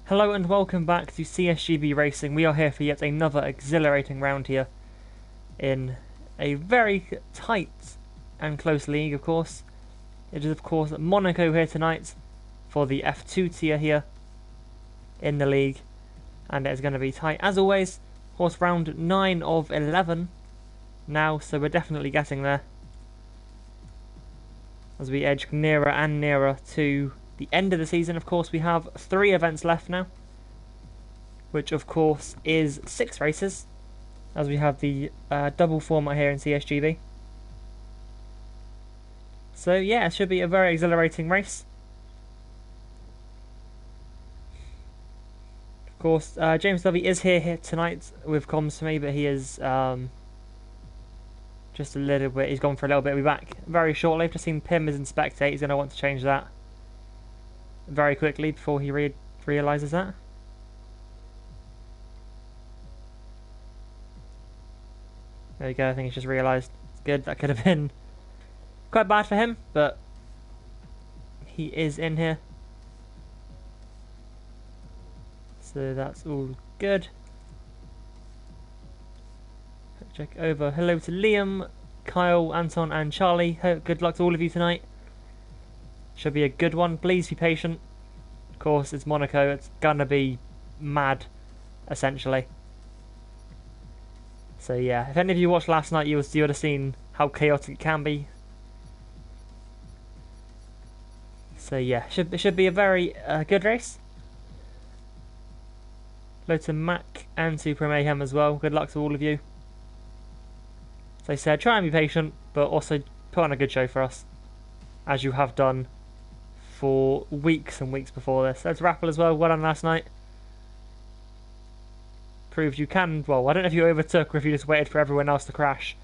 Hello and welcome back to CSGB Racing. We are here for yet another exhilarating round here in a very tight and close league, of course. It is, of course, Monaco here tonight for the F2 tier here in the league, and it is going to be tight as always. Of course, round 9 of 11 now, so we're definitely getting there as we edge nearer and nearer to the end of the season. Of course, we have 3 events left now, which of course is 6 races, as we have the double format here in CSGB. So yeah, it should be a very exhilarating race. Of course, James Lovey is here tonight with comms for me, but he is just a little bit, he's gone for a little bit. He'll be back very shortly. I've just seen Pim is in spectate. He's going to want to change that very quickly before he realises that. There we go, I think he's just realised. It's good, that could have been quite bad for him, but he is in here. So that's all good. Check over. Hello to Liam, Kyle, Anton and Charlie. Good luck to all of you tonight. Should be a good one. Please be patient. Of course, it's Monaco. It's gonna be mad, essentially. So yeah, if any of you watched last night, you would have seen how chaotic it can be. So yeah, it should be a very good race. Hello to Mac and Super Mayhem as well. Good luck to all of you. As I said, try and be patient, but also put on a good show for us, as you have done for weeks and weeks before this. There's Rappel as well. Well done last night. Proved you can. Well, I don't know if you overtook or if you just waited for everyone else to crash.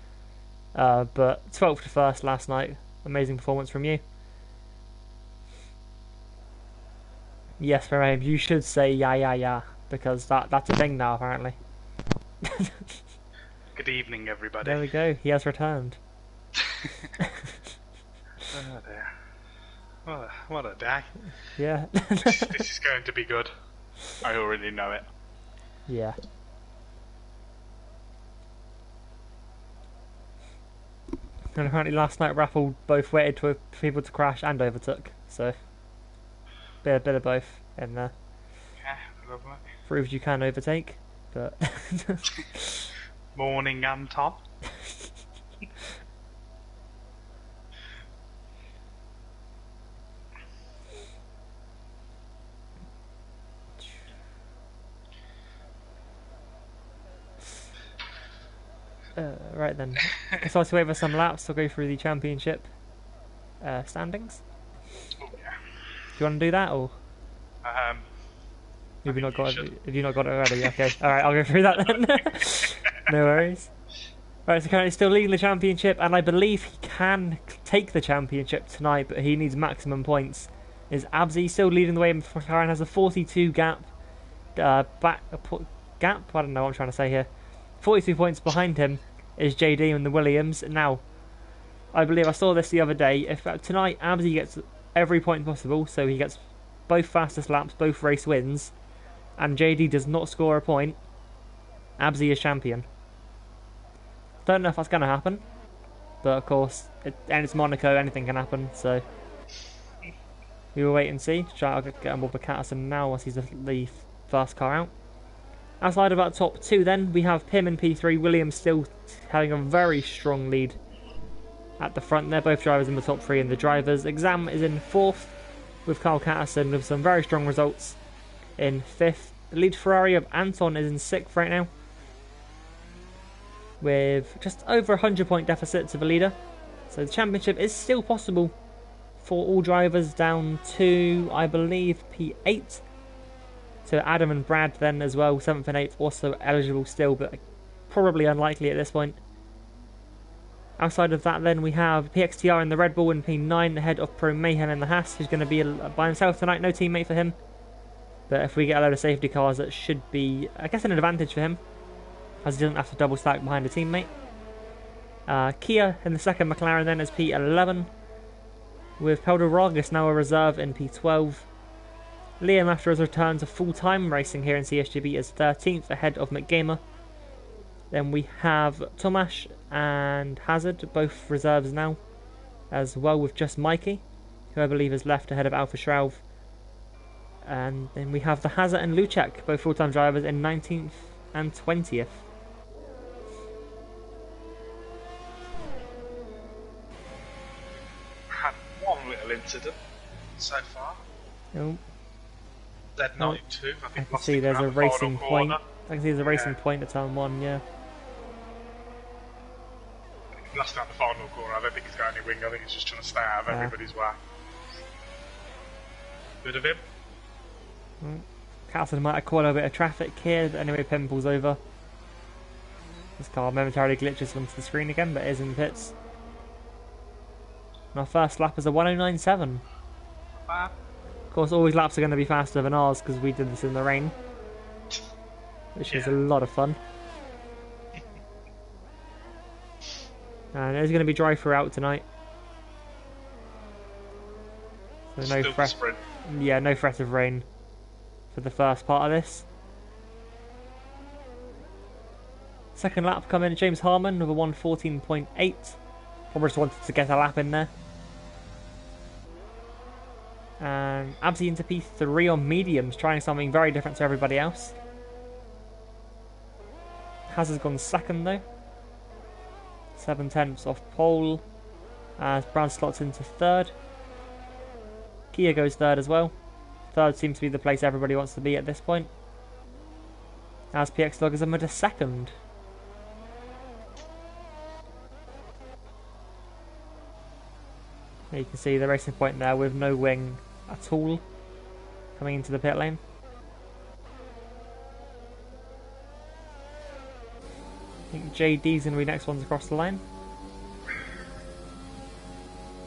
But 12th to 1st last night. Amazing performance from you. Yes, Ferrame, you should say yeah, because that's a thing now apparently. Good evening, everybody. There we go. He has returned. Oh dear. What a day. Yeah. This is going to be good. I already know it. Yeah. And apparently last night Raffle both waited for people to crash and overtook, so bit of both in there. Yeah, lovely. Proves you can overtake, but Morning, Anton. right then. So to over some laps, I'll go through the championship standings. Oh, yeah. Do you want to do that, or have you not got it? Have you not got it already? Okay, all right, I'll go through that then. No worries. Right, so currently still leading the championship, and I believe he can take the championship tonight, but he needs maximum points. Is Abzi still leading the way? McLaren has a 42 gap. Gap? I don't know what I'm trying to say here. 42 points behind him is JD and the Williams. Now, I believe I saw this the other day. If tonight Abzi gets every point possible, so he gets both fastest laps, both race wins, and JD does not score a point, Abzi is champion. Don't know if that's going to happen, but of course, and it's Monaco, anything can happen, so we will wait and see. Try to get on board with Catterson now once he's the first car out. Outside of our top 2 then, we have Pim in P3, Williams still having a very strong lead at the front. They're both drivers in the top 3 and the drivers. Exam is in 4th with Carl Catterson with some very strong results in 5th. The lead Ferrari of Anton is in 6th right now, with just over 100 point deficit to the leader. So the championship is still possible for all drivers down to, I believe, P8. So Adam and Brad then as well, 7th and 8th, also eligible still, but probably unlikely at this point. Outside of that then we have PXTR in the Red Bull in P9 ahead of Pro Mayhem in the Haas, who's going to be by himself tonight, no teammate for him. But if we get a load of safety cars, that should be, I guess, an advantage for him, as he doesn't have to double stack behind a teammate. Kia in the second McLaren then is P11, with Peldo Vargas now a reserve in P12. Liam, after his return to full-time racing here in CSGB, is 13th ahead of McGamer. Then we have Tomasz and Hazard, both reserves now, as well with just Mikey, who I believe is left ahead of Alfa Shrouve. And then we have the Hazard and Luchek, both full-time drivers, in 19th and 20th. Had one little incident so far. Oh, Z92, I I think. can see there's a racing point. I can see there's a racing point at turn 1, yeah. Last out the final corner, I don't think he's got any wing, I think he's just trying to stay out of everybody's way. Good of him. Carlson might have caught a bit of traffic here, but anyway, Pim pulls over. This car momentarily glitches onto the screen again, but is in the pits. And our first lap is a 109.7. Bad. Of course, all his laps are going to be faster than ours because we did this in the rain, which is a lot of fun. And it's going to be dry throughout tonight. So no threat. Yeah, no threat of rain for the first part of this. Second lap coming, James Harmon with a 114.8. Probably just wanted to get a lap in there. And Absi into P3 on mediums, trying something very different to everybody else. Hazard's gone second though. 7/10 off pole. As Brad slots into third. Kia goes third as well. Third seems to be the place everybody wants to be at this point. As PX loggers him at a second. You can see the racing point there with no wing at all coming into the pit lane. I think JD's going to be next ones across the line.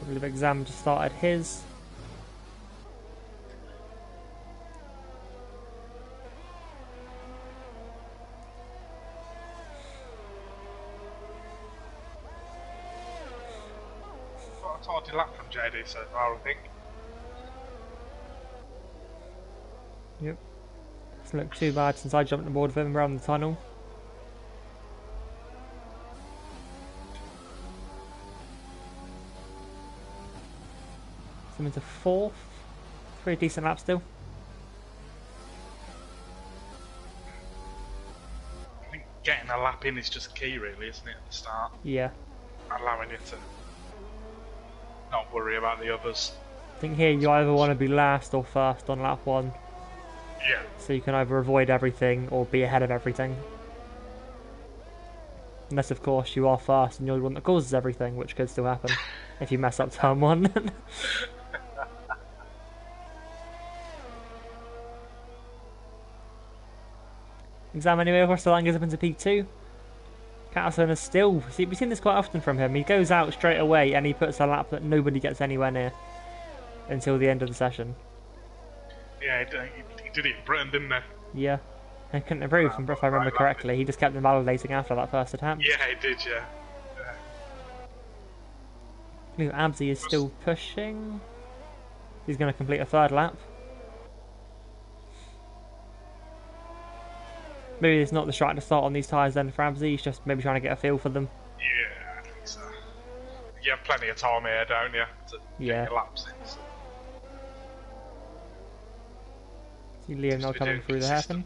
I believe Exam just started his. Got a tardy lap from JD so far, I think. Yep. Doesn't look too bad since I jumped aboard with him around the tunnel. So into fourth. Pretty decent lap still. I think getting a lap in is just key, really, isn't it, at the start? Yeah. Allowing you to not worry about the others. I think here you either want to be last or first on lap 1. Yeah. So you can either avoid everything or be ahead of everything. Unless of course you are first and you're the one that causes everything, which could still happen if you mess up turn 1. Exam anyway across the line goes up into P2. Catterson is still... See, we've seen this quite often from him. He goes out straight away and he puts a lap that nobody gets anywhere near until the end of the session. Yeah, he did it in Britain, didn't he? Yeah. I couldn't improve, if I remember correctly. He just kept invalidating after that first attempt. Yeah, he did, yeah. Blue Absy is still pushing. He's going to complete a third lap. Maybe it's not the strike to start on these tyres then for Absy. He's just maybe trying to get a feel for them. Yeah, I think so. You have plenty of time here, don't you? To get your laps in. So. See Liam now coming through the hairpin.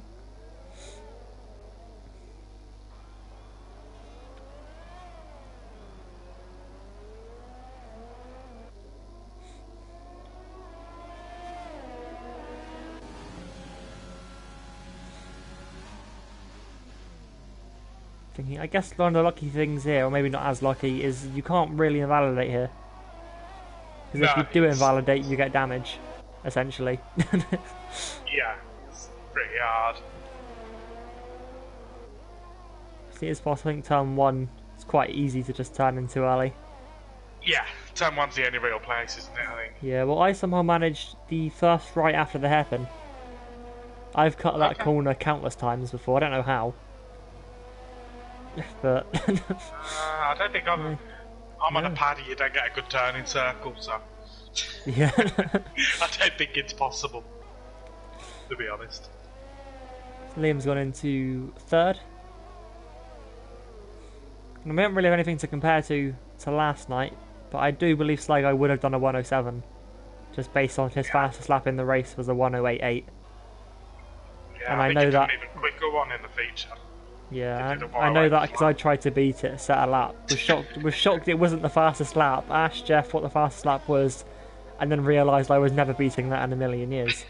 I guess one of the lucky things here, or maybe not as lucky, is you can't really invalidate here. Because if you do invalidate, you get damage, essentially. Yeah, it's pretty hard. See, it's possible. I think turn 1 is quite easy to just turn into early. Yeah, turn 1's the only real place, isn't it, I think? Yeah, well, I somehow managed the first right after the hairpin. I've cut that corner countless times before, I don't know how. But I don't think I'm on a paddy, you don't get a good turning circle, so yeah. I don't think it's possible. to be honest. Liam's gone into third. And we don't really have anything to compare to last night, but I do believe Sligo would have done a 107, just based on his fastest lap in the race was a 108.8. Yeah, And I I think know he that. did an even quicker one in the feature. Yeah, He did a I know 108 that as because well. I tried to beat it, set a lap. Was shocked it wasn't the fastest lap. Asked Jeff what the fastest lap was, and then realised I was never beating that in a million years.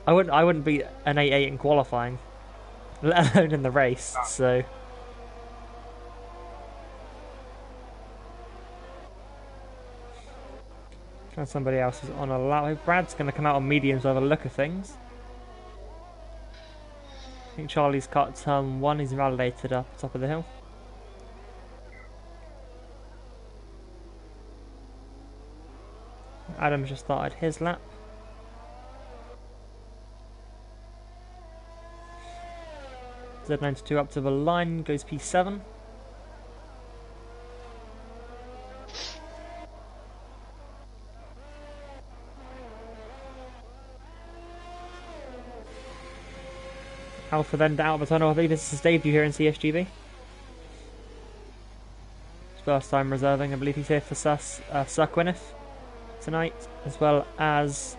I wouldn't beat an 8.8 in qualifying, let alone in the race. No. So and somebody else is on a lap. Brad's going to come out on mediums by the look of things. I think Charlie's cut turn 1. He's validated up top of the hill. Adam's just started his lap. Z92 up to the line, goes P7. Alpha then out of the tunnel. I believe this is his debut here in CSGB. His first time reserving. I believe he's here for Sir Gwyneth tonight, as well as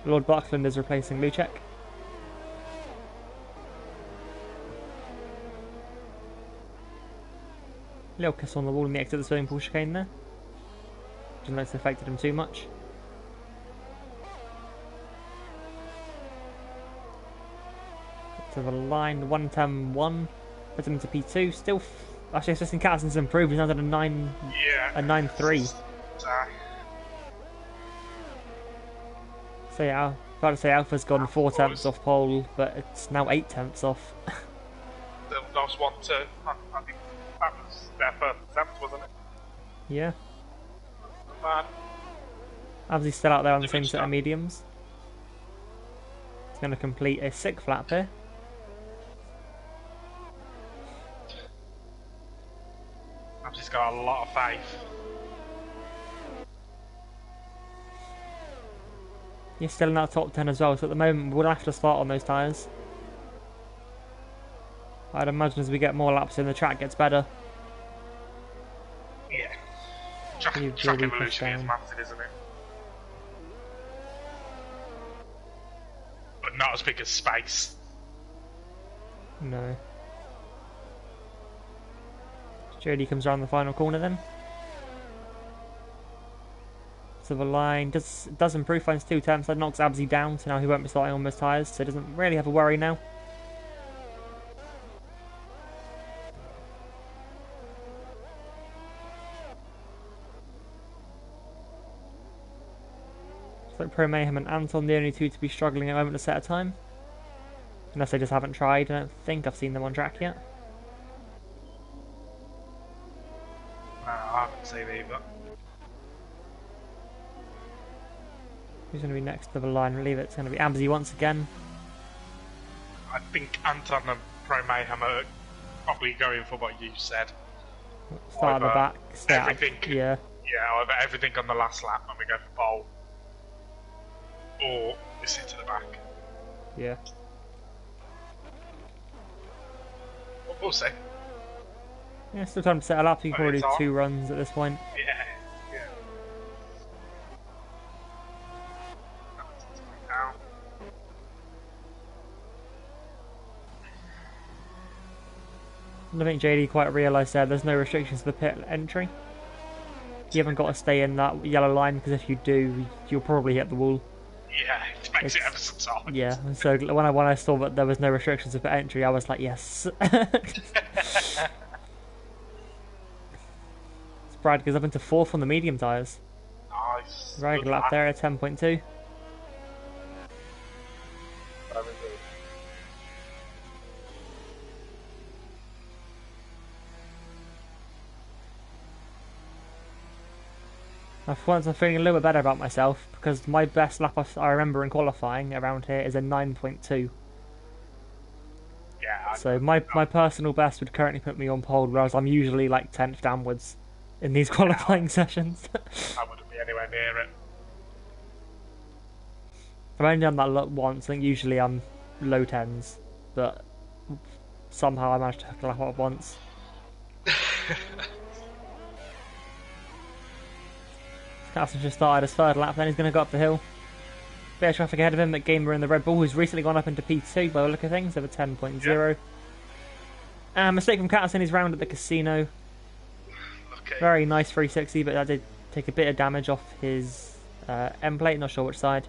Lord Buckland is replacing Luchek. Little kiss on the wall in the exit of the swimming pool chicane there. Didn't look it's affected him too much. To the line, 110.1. Puts him into P2. Still, actually, assistant Catson's improved. He's now at a 9, Yeah. a 9.3. So yeah, about to say Alpha's gone 4 tenths off pole, but it's now 8 tenths off. The last one to, I think that was their first attempt, wasn't it? Yeah, Not bad. Absy's still out there on the Good same set of stuff. mediums. He's going to complete a 6th lap here. He's got a lot of faith. He's still in that top 10 as well, so at the moment we'll have to start on those tyres. I'd imagine as we get more laps in, the track gets better. Yeah. Track You track really push evolution is down. massive, isn't it? But not as big as space. No. JD comes around the final corner then. To the line, does improve, finds 2 tenths, that knocks Absy down, so now he won't be starting on those tyres, so he doesn't really have a worry now. It's like Pro Mayhem and Anton, the only two to be struggling at the moment to set a time. Unless they just haven't tried, I don't think I've seen them on track yet. No, I haven't seen either. Who's going to be next to the line? I believe it's going to be Absy once again. I think Anton and Pro Mayhem are probably going for what you said. Start at the Either back, start. everything. Yeah. Yeah, either everything on the last lap when we go for pole, or we sit to the back. Yeah. We'll see. Yeah, still time to set a lap. You can probably do it's 2 runs at this point. Yeah, yeah. Now, I don't think JD quite realised there's no restrictions to the pit entry. You haven't got to stay in that yellow line because if you do, you'll probably hit the wall. yeah, it makes it It's- ever so tight. Yeah, and so when I saw that there was no restrictions to pit entry, I was like, yes. Brad goes up into 4th on the medium tyres. Nice. Very good lap there at 10.2. Very good. For once I'm feeling a little bit better about myself because my best lap I remember in qualifying around here is a 9.2. Yeah, So my personal best would currently put me on pole, whereas I'm usually like 10th downwards in these qualifying sessions. I wouldn't be anywhere near it. I've only done that once. I think usually I'm low tens, but somehow I managed to hook a lap up once. Carlson just started his third lap, then he's going to go up the hill. Bit of traffic ahead of him at Gamer in the Red Bull, who's recently gone up into P2 by the look of things, over 10.0. Yep. Mistake from Carlson, he's round at the casino. Okay. Very nice 360, but that did take a bit of damage off his end plate, not sure which side.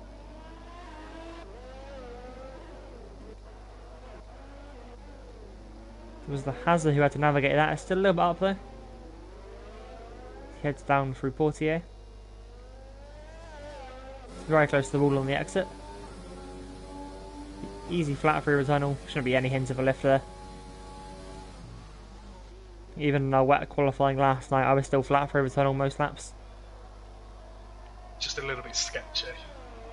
It was the Hazard who had to navigate that. It's still a little bit up though. He heads down through Portier. Very close to the wall on the exit. Easy flat through the tunnel. Shouldn't be any hint of a lift there. Even in our wet qualifying last night, I was still flat through the tunnel most laps. Just a little bit sketchy.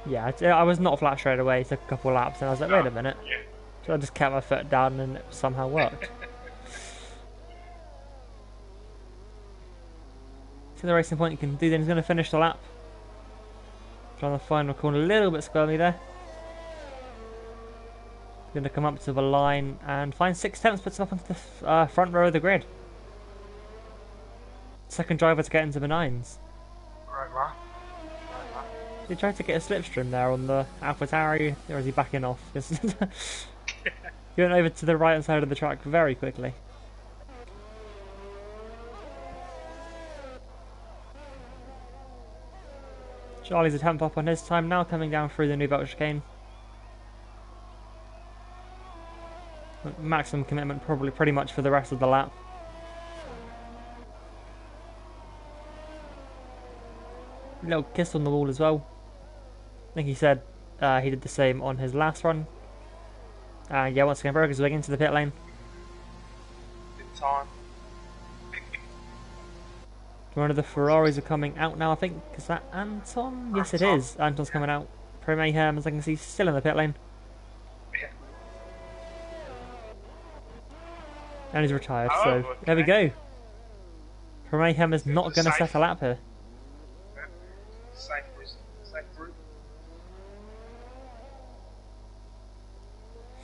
Yeah, I was not flat straight away. It took a couple of laps and I was like, wait a minute. Yeah. So I just kept my foot down and it somehow worked. So the racing point you can do then, he's going to finish the lap. On the final corner, a little bit squirmy there. Going to come up to the line and find 6 tenths, puts him up onto the front row of the grid. Second driver to get into the nines. Right. He tried to get a slipstream there on the AlphaTauri, or is he backing off? He went over to the right hand side of the track very quickly. Charlie's a temp up on his time now, coming down through the new belt chicane. Maximum commitment probably pretty much for the rest of the lap. Little kiss on the wall as well. I think he said he did the same on his last run. Yeah, once again, broke his leg into the pit lane. In time. One of the Ferraris are coming out now, I think. Is that Anton? Yes, it is. Anton's coming out. Pro Mayhem, as I can see, still in the pit lane. Yeah. And he's retired, Oh, so okay. there we go. Pro Mayhem is not going to set a lap here. Safe route.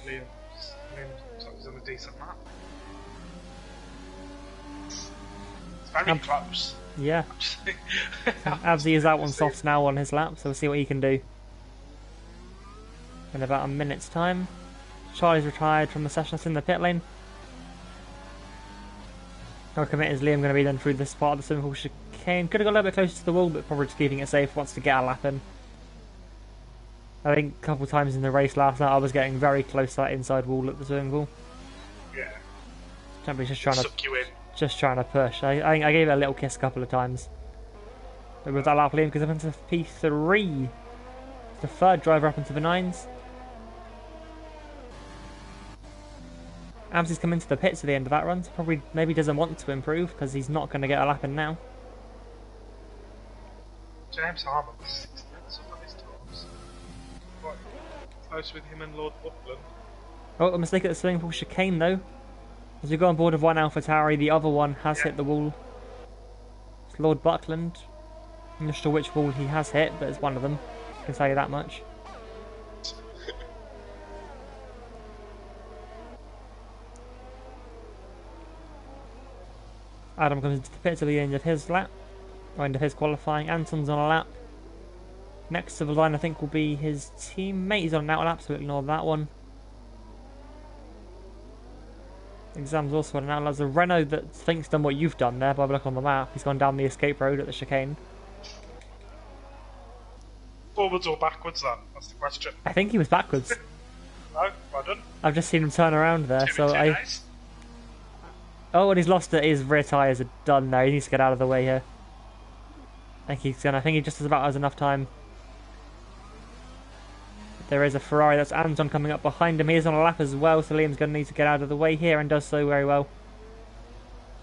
Liam looks like he's on a decent lap. It's very close. Yeah. Abzi is out on softs now on his lap, so we'll see what he can do. In about a minute's time. Charlie's retired from the session, that's in the pit lane. How committed is Liam going to be then through this part of the swimming pool chicane? Could have got a little bit closer to the wall, but probably just keeping it safe, wants to get a lap in. I think a couple of times in the race last night I was getting very close to that inside wall at the swimming pool. Yeah. Champion's just trying Suck you in. to push. I gave it a little kiss a couple of times. But with that lap, Liam goes up into P3. The third driver up into the nines. Abzi's come into the pits at the end of that run, so probably maybe doesn't want to improve because he's not going to get a lap in now. James Harmon was 6 minutes on his times. Quite close with him and Lord Buckland. Oh, a mistake at the swimming pool chicane though. As we go on board of one AlphaTauri, the other one has hit the wall. It's Lord Buckland. I'm not sure which wall he has hit, but it's one of them. I can tell you that much. Adam comes into the pits at the end of his lap, or end of his qualifying. Anton's on a lap. Next to the line, I think, will be his teammate. He's on an out lap, so ignore that one. Exam's also on an out lap. There's a Renault that thinks done what you've done there by the look on the map. He's gone down the escape road at the chicane. Forwards or backwards then? That's the question. I think he was backwards. No, well done. I've just seen him turn around there, so I... Nice. Oh, and he's lost it. His rear tyres are done now. He needs to get out of the way here. I think he just has about has enough time. There is a Ferrari, that's Anton coming up behind him. He is on a lap as well, so Liam's going to need to get out of the way here and does so very well.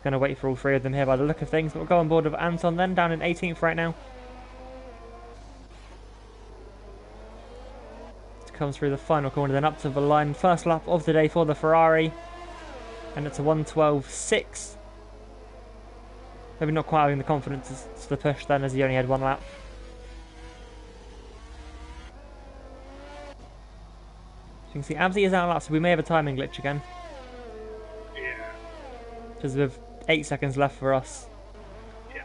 Going to wait for all three of them here by the look of things, but we'll go on board with Anton then, down in 18th right now. Comes through the final corner, then up to the line. First lap of the day for the Ferrari. And it's a 1:12.6. Maybe not quite having the confidence to the push then, as he only had one lap. can see Absy is out of lap, so we may have a timing glitch again. Yeah. Because with 8 seconds left for us, Yeah.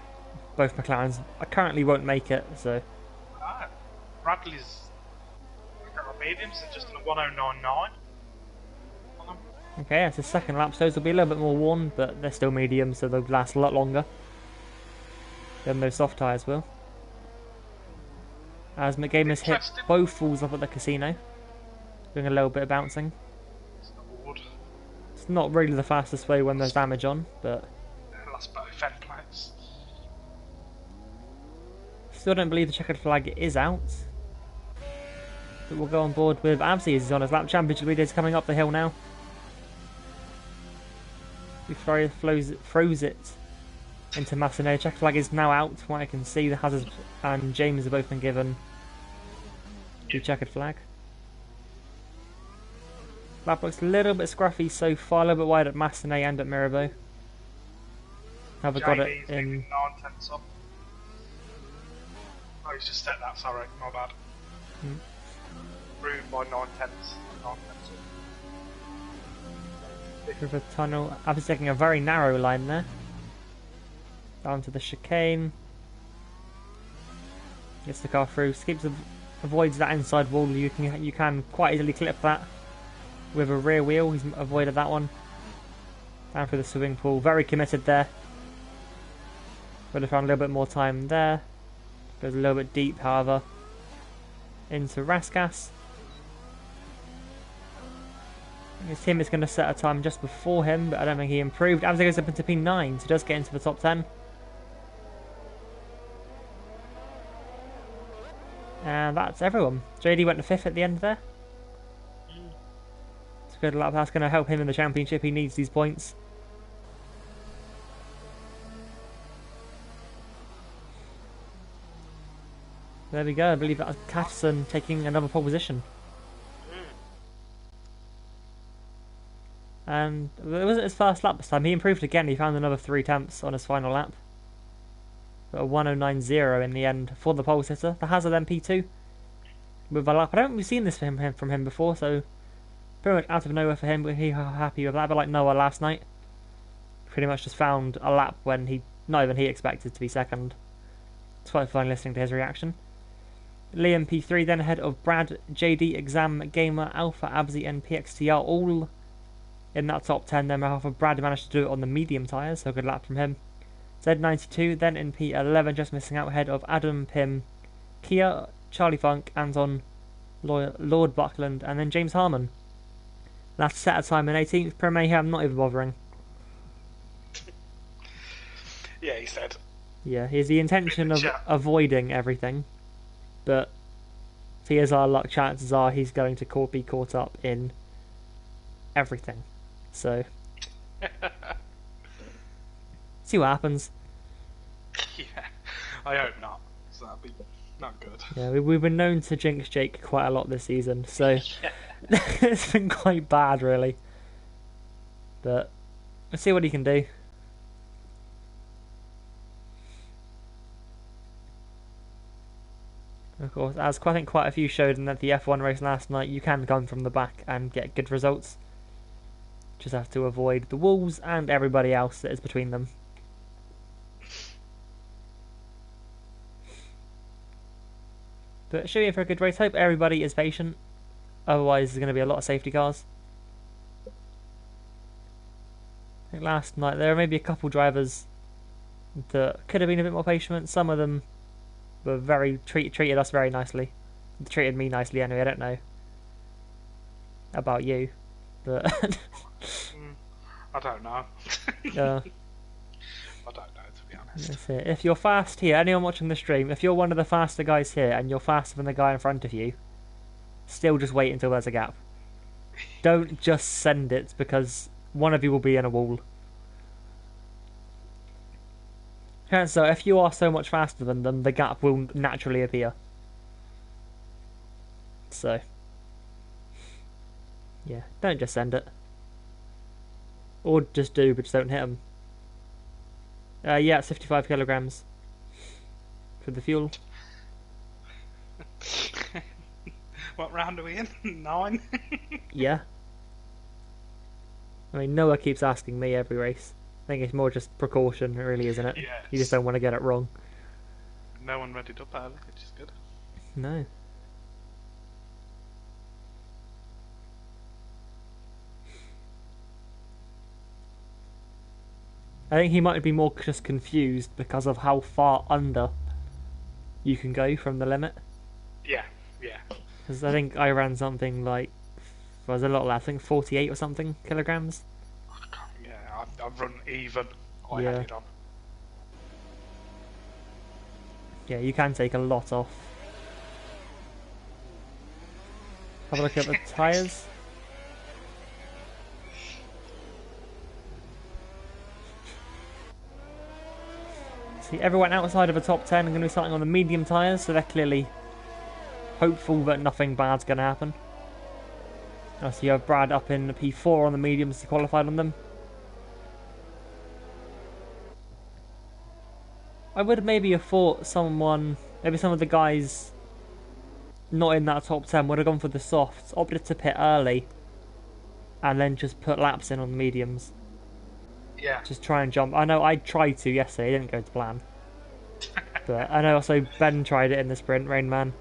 both McLarens currently won't make it, so... Ah, Bradley's got a medium, so just in a 1099 on them. Okay, it's the second lap, so those will be a little bit more worn, but they're still medium, so they'll last a lot longer than those soft tyres will. As McGame has hit Interesting. both walls up at the casino, doing a little bit of bouncing. It's not wood. It's not really the fastest way when there's damage on, but That's both end plates. still don't believe the checkered flag is out. But we'll go on board with Absy as he's on his lap. Championship leader is coming up the hill now. He throws it into Massenet. Checkered flag is now out. From what I can see, the Hazard and James have both been given the checkered flag. Lap looks a little bit scruffy so far, a little bit wide at Massenet and at Mirabeau. Have got it JB's in. leaving 9/10 up. Oh, he's just set that, sorry, my bad. Improved by 9/10. 9/10 Through the tunnel. Absy's taking a very narrow line there. Down to the chicane. Gets the car through. Avoids that inside wall. You can quite easily clip that with a rear wheel. He's avoided that one. Down through the swimming pool. Very committed there. Would have found a little bit more time there. Goes a little bit deep, however. Into Raskas. Tim is going to set a time just before him, but I don't think he improved. Absy goes up into P9, so he does get into the top 10. And that's everyone. JD went to 5th at the end there. It's a good lap. That's going to help him in the championship. He needs these points. There we go. I believe that was Catterson taking another pole position. And it wasn't his first lap this time. He improved again. He found another 3 tenths on his final lap. Got a 1090 in the end for the pole sitter. The Hazard MP2 with a lap. I don't think we've seen this from him before, so pretty much out of nowhere for him. But he's happy with that. But like Noah last night, pretty much just found a lap when not even he expected to be second. It's quite fun listening to his reaction. Liam P3 then ahead of Brad, JD, Exam, Gamer, Alpha, Absy and PXTR all in that top 10. Then half of Brad managed to do it on the medium tyres, so good lap from him. Z92 then in P11, just missing out ahead of Adam, Pim, Kia, Charlie Funk, Anton, Lord Buckland and then James Harmon. That's set a time in 18th. Pro Mayhem not even bothering. Yeah, he said. Yeah, he has the intention of avoiding everything, but if he has our luck, chances are he's going to be caught up in everything. So, see what happens. Yeah, I hope not. So that'd be not good. Yeah, we've been known to jinx Jake quite a lot this season, so it's been quite bad, really. But let's see what he can do. Of course, as I think quite a few showed in the F1 race last night, you can come from the back and get good results. Just have to avoid the walls and everybody else that is between them. But it should be for a good race. Hope everybody is patient. Otherwise, there's going to be a lot of safety cars. I think last night there were maybe a couple drivers that could have been a bit more patient. Some of them were treated us very nicely. Treated me nicely anyway. I don't know about you, but I don't know. I don't know, to be honest. That's it. If you're fast here, anyone watching the stream, if you're one of the faster guys here and you're faster than the guy in front of you, still just wait until there's a gap. Don't just send it because one of you will be in a wall. So if you are so much faster than them, the gap will naturally appear. So, yeah, don't just send it. Or just do, but just don't hit them. Yeah, it's 55 kilograms for the fuel. What round are we in? 9? Yeah. I mean, Noah keeps asking me every race. I think it's more just precaution, really, isn't it? Yes. You just don't want to get it wrong. No one read it up early, which is good. No. I think he might be more just confused because of how far under you can go from the limit. Yeah, yeah. Because I think I ran something like, was a lot less, I think 48 or something kilograms. Yeah, I've run even. I Yeah. had it on. Yeah, you can take a lot off. Have a look at the tyres. See, everyone outside of the top 10 are going to be starting on the medium tyres, so they're clearly hopeful that nothing bad's going to happen. I see you have Brad up in the P4 on the mediums, he qualified on them. I would maybe have thought maybe some of the guys not in that top 10 would have gone for the softs, opted to pit early, and then just put laps in on the mediums. Yeah. Just try and jump. I know I tried to yesterday, it didn't go to plan. But I know also Ben tried it in the sprint, Rain Man.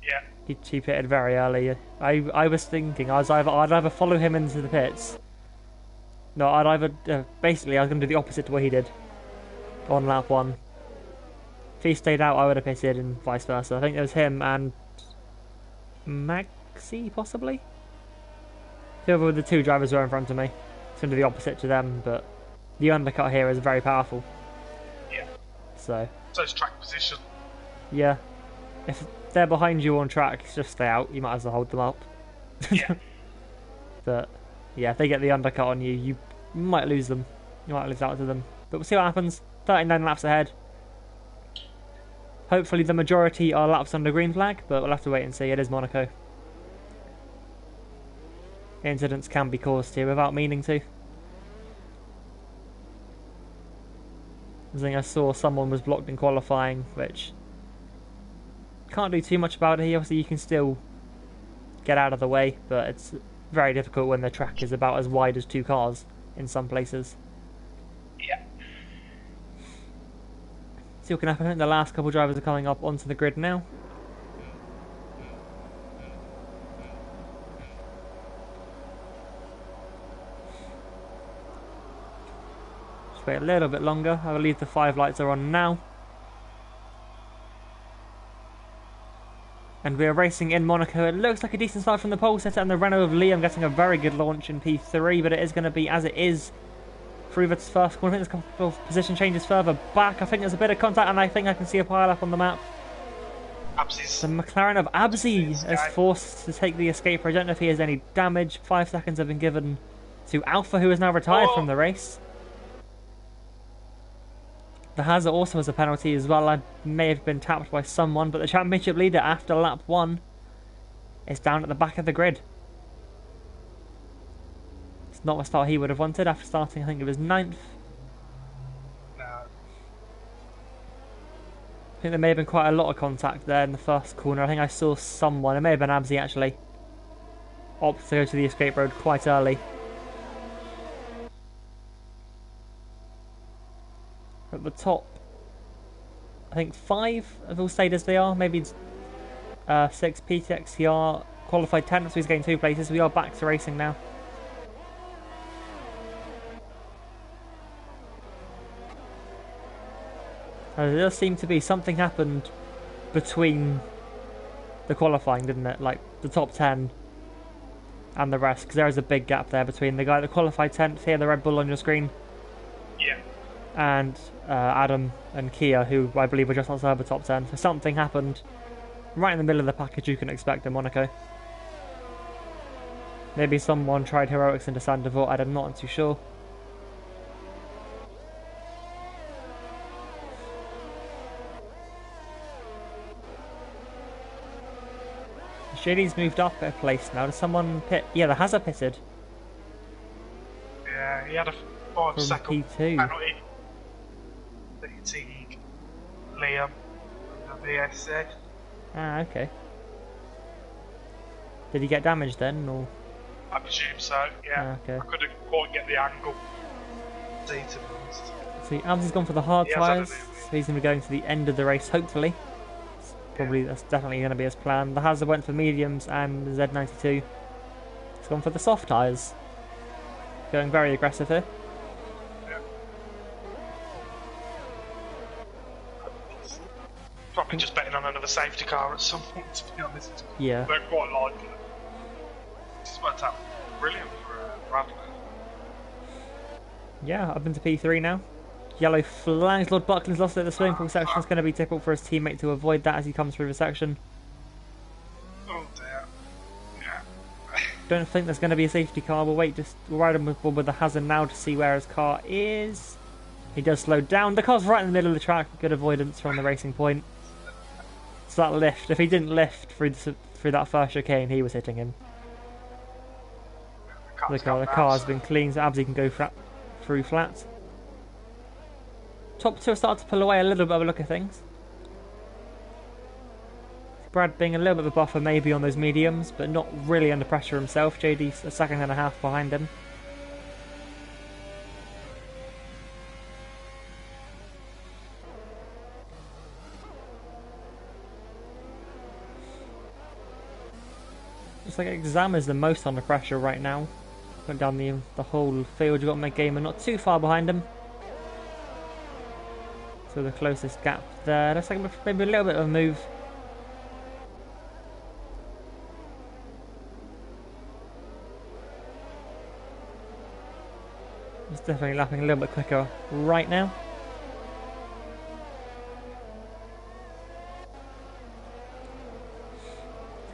Yeah. He pitted very early. I was thinking I'd either follow him into the pits. No, I'd either basically I was going to do the opposite to what he did on lap 1. If he stayed out, I would have pitted, and vice versa. I think it was him and Maxi, possibly? Whoever the two drivers were in front of me. It's going to do the opposite to them, but the undercut here is very powerful. Yeah. So it's track position. yeah, if they're behind you on track, just stay out. You might as well hold them up. Yeah. But yeah, if they get the undercut on you, you might lose them. You might lose out to them. But we'll see what happens. 39 laps ahead. Hopefully the majority are laps under green flag, but we'll have to wait and see. It is Monaco. Incidents can be caused here without meaning to. I think I saw someone was blocked in qualifying, which can't do too much about it here. Obviously you can still get out of the way, but it's very difficult when the track is about as wide as two cars in some places. Yeah. See what can happen. I think the last couple of drivers are coming up onto the grid now. Just wait a little bit longer. I believe the 5 lights are on now. And we are racing in Monaco. It looks like a decent start from the pole sitter and the Renault of Liam getting a very good launch in P3, but it is going to be as it is through the first corner. I think there's a couple of position changes further back. I think there's a bit of contact, and I think I can see a pile up on the map. The McLaren of Abzi is forced to take the escape. I don't know if he has any damage. 5 seconds have been given to Alpha, who is now retired from the race. The hazard also has a penalty as well. I may have been tapped by someone, but the championship leader after lap 1 is down at the back of the grid. It's not the start he would have wanted after starting, I think it was 9th. No. I think there may have been quite a lot of contact there in the first corner. I think I saw someone, it may have been Abzi actually, opt to go to the escape road quite early. At the top, I think 5 have all stayed as they are. Maybe 6 PTXTR qualified 10th, so he's getting 2 places. We are back to racing now. There does seem to be something happened between the qualifying, didn't it? Like the top 10 and the rest, because there is a big gap there between the guy that qualified 10th, here the Red Bull on your screen. Yeah. And Adam and Kia, who I believe were just outside the top 10. So something happened right in the middle of the package you can expect in Monaco. Maybe someone tried heroics into Sandoval, I'm not too sure. JD's moved up a place now. Does someone pit? Yeah, the Hazard pitted. Yeah, he had a 5-second P2. penalty. Fatigue. Liam. The VSZ. Ah, okay. Did he get damaged then, or? I presume so, yeah. Okay. I couldn't quite get the angle. See, to be honest. See, Absy's gone for the hard He has had a tyres, bit. so he's going to be going to the end of the race, hopefully. That's definitely going to be his plan. The Hazard went for mediums, and the Z92 has gone for the soft tyres. Going very aggressive here. Yeah. Probably just betting on another safety car at some point, to be honest. Yeah. But quite likely. This worked out brilliant for Bradley. Yeah, up into P3 now. Yellow flags. Lord Buckland's lost it at the swimming pool section. It's going to be difficult for his teammate to avoid that as he comes through the section. Oh dear. Yeah. Don't think there's going to be a safety car. We'll ride him with the Hazard now to see where his car is. He does slow down. The car's right in the middle of the track. Good avoidance from the racing point. So that lift. If he didn't lift through that first chicane, he was hitting him. The car has been cleaned, so Absy can go through flat. Top two are starting to pull away a little bit of a look at things. Brad being a little bit of a buffer maybe on those mediums, but not really under pressure himself. JD's a second and a half behind him. Looks like Exam is the most under pressure right now. Going down the whole field, you've got Meggamer not too far behind him. So the closest gap there. Looks like maybe a little bit of a move. It's definitely lapping a little bit quicker right now.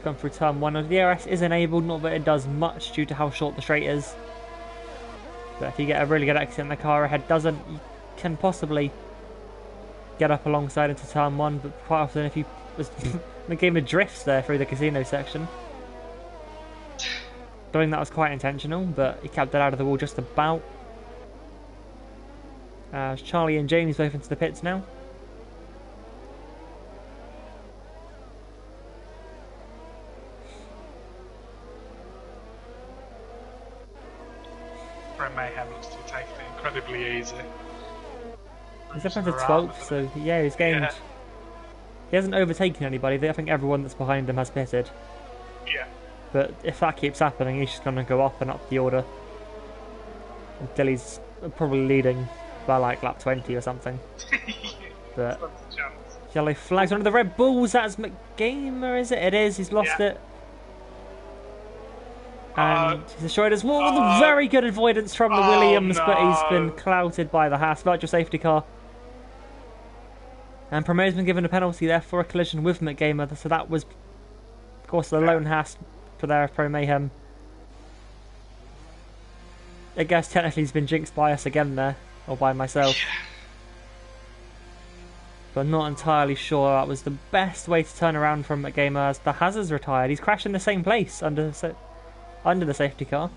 Come through turn 1. The DRS is enabled, not that it does much due to how short the straight is. But if you get a really good exit and the car ahead doesn't, you can possibly get up alongside into turn 1, but quite often if you the game of drifts there through the casino section. I think that was quite intentional, but he kept it out of the wall just about. Charlie and James both into the pits now. Mayhem looks to be taking it incredibly easy. He's up into 12th, so yeah, he's gained. Yeah. He hasn't overtaken anybody. I think everyone that's behind him has pitted. Yeah. But if that keeps happening, he's just going to go up and up the order until he's probably leading by like lap 20 or something. But yellow flags. One of the Red Bulls. That's McGamer, is it? It is. He's lost it. And he's destroyed as well. Very good avoidance from the Williams, no. but he's been clouted by the Haas. Virtual safety car. And Promo's been given a penalty there for a collision with McGamer. So that was, of course, the lone Haas for their Pro Mayhem. I guess technically he's been jinxed by us again there, or by myself. But I'm not entirely sure that was the best way to turn around from McGamer as the Hazard's retired. He's crashed in the same place under the safety car.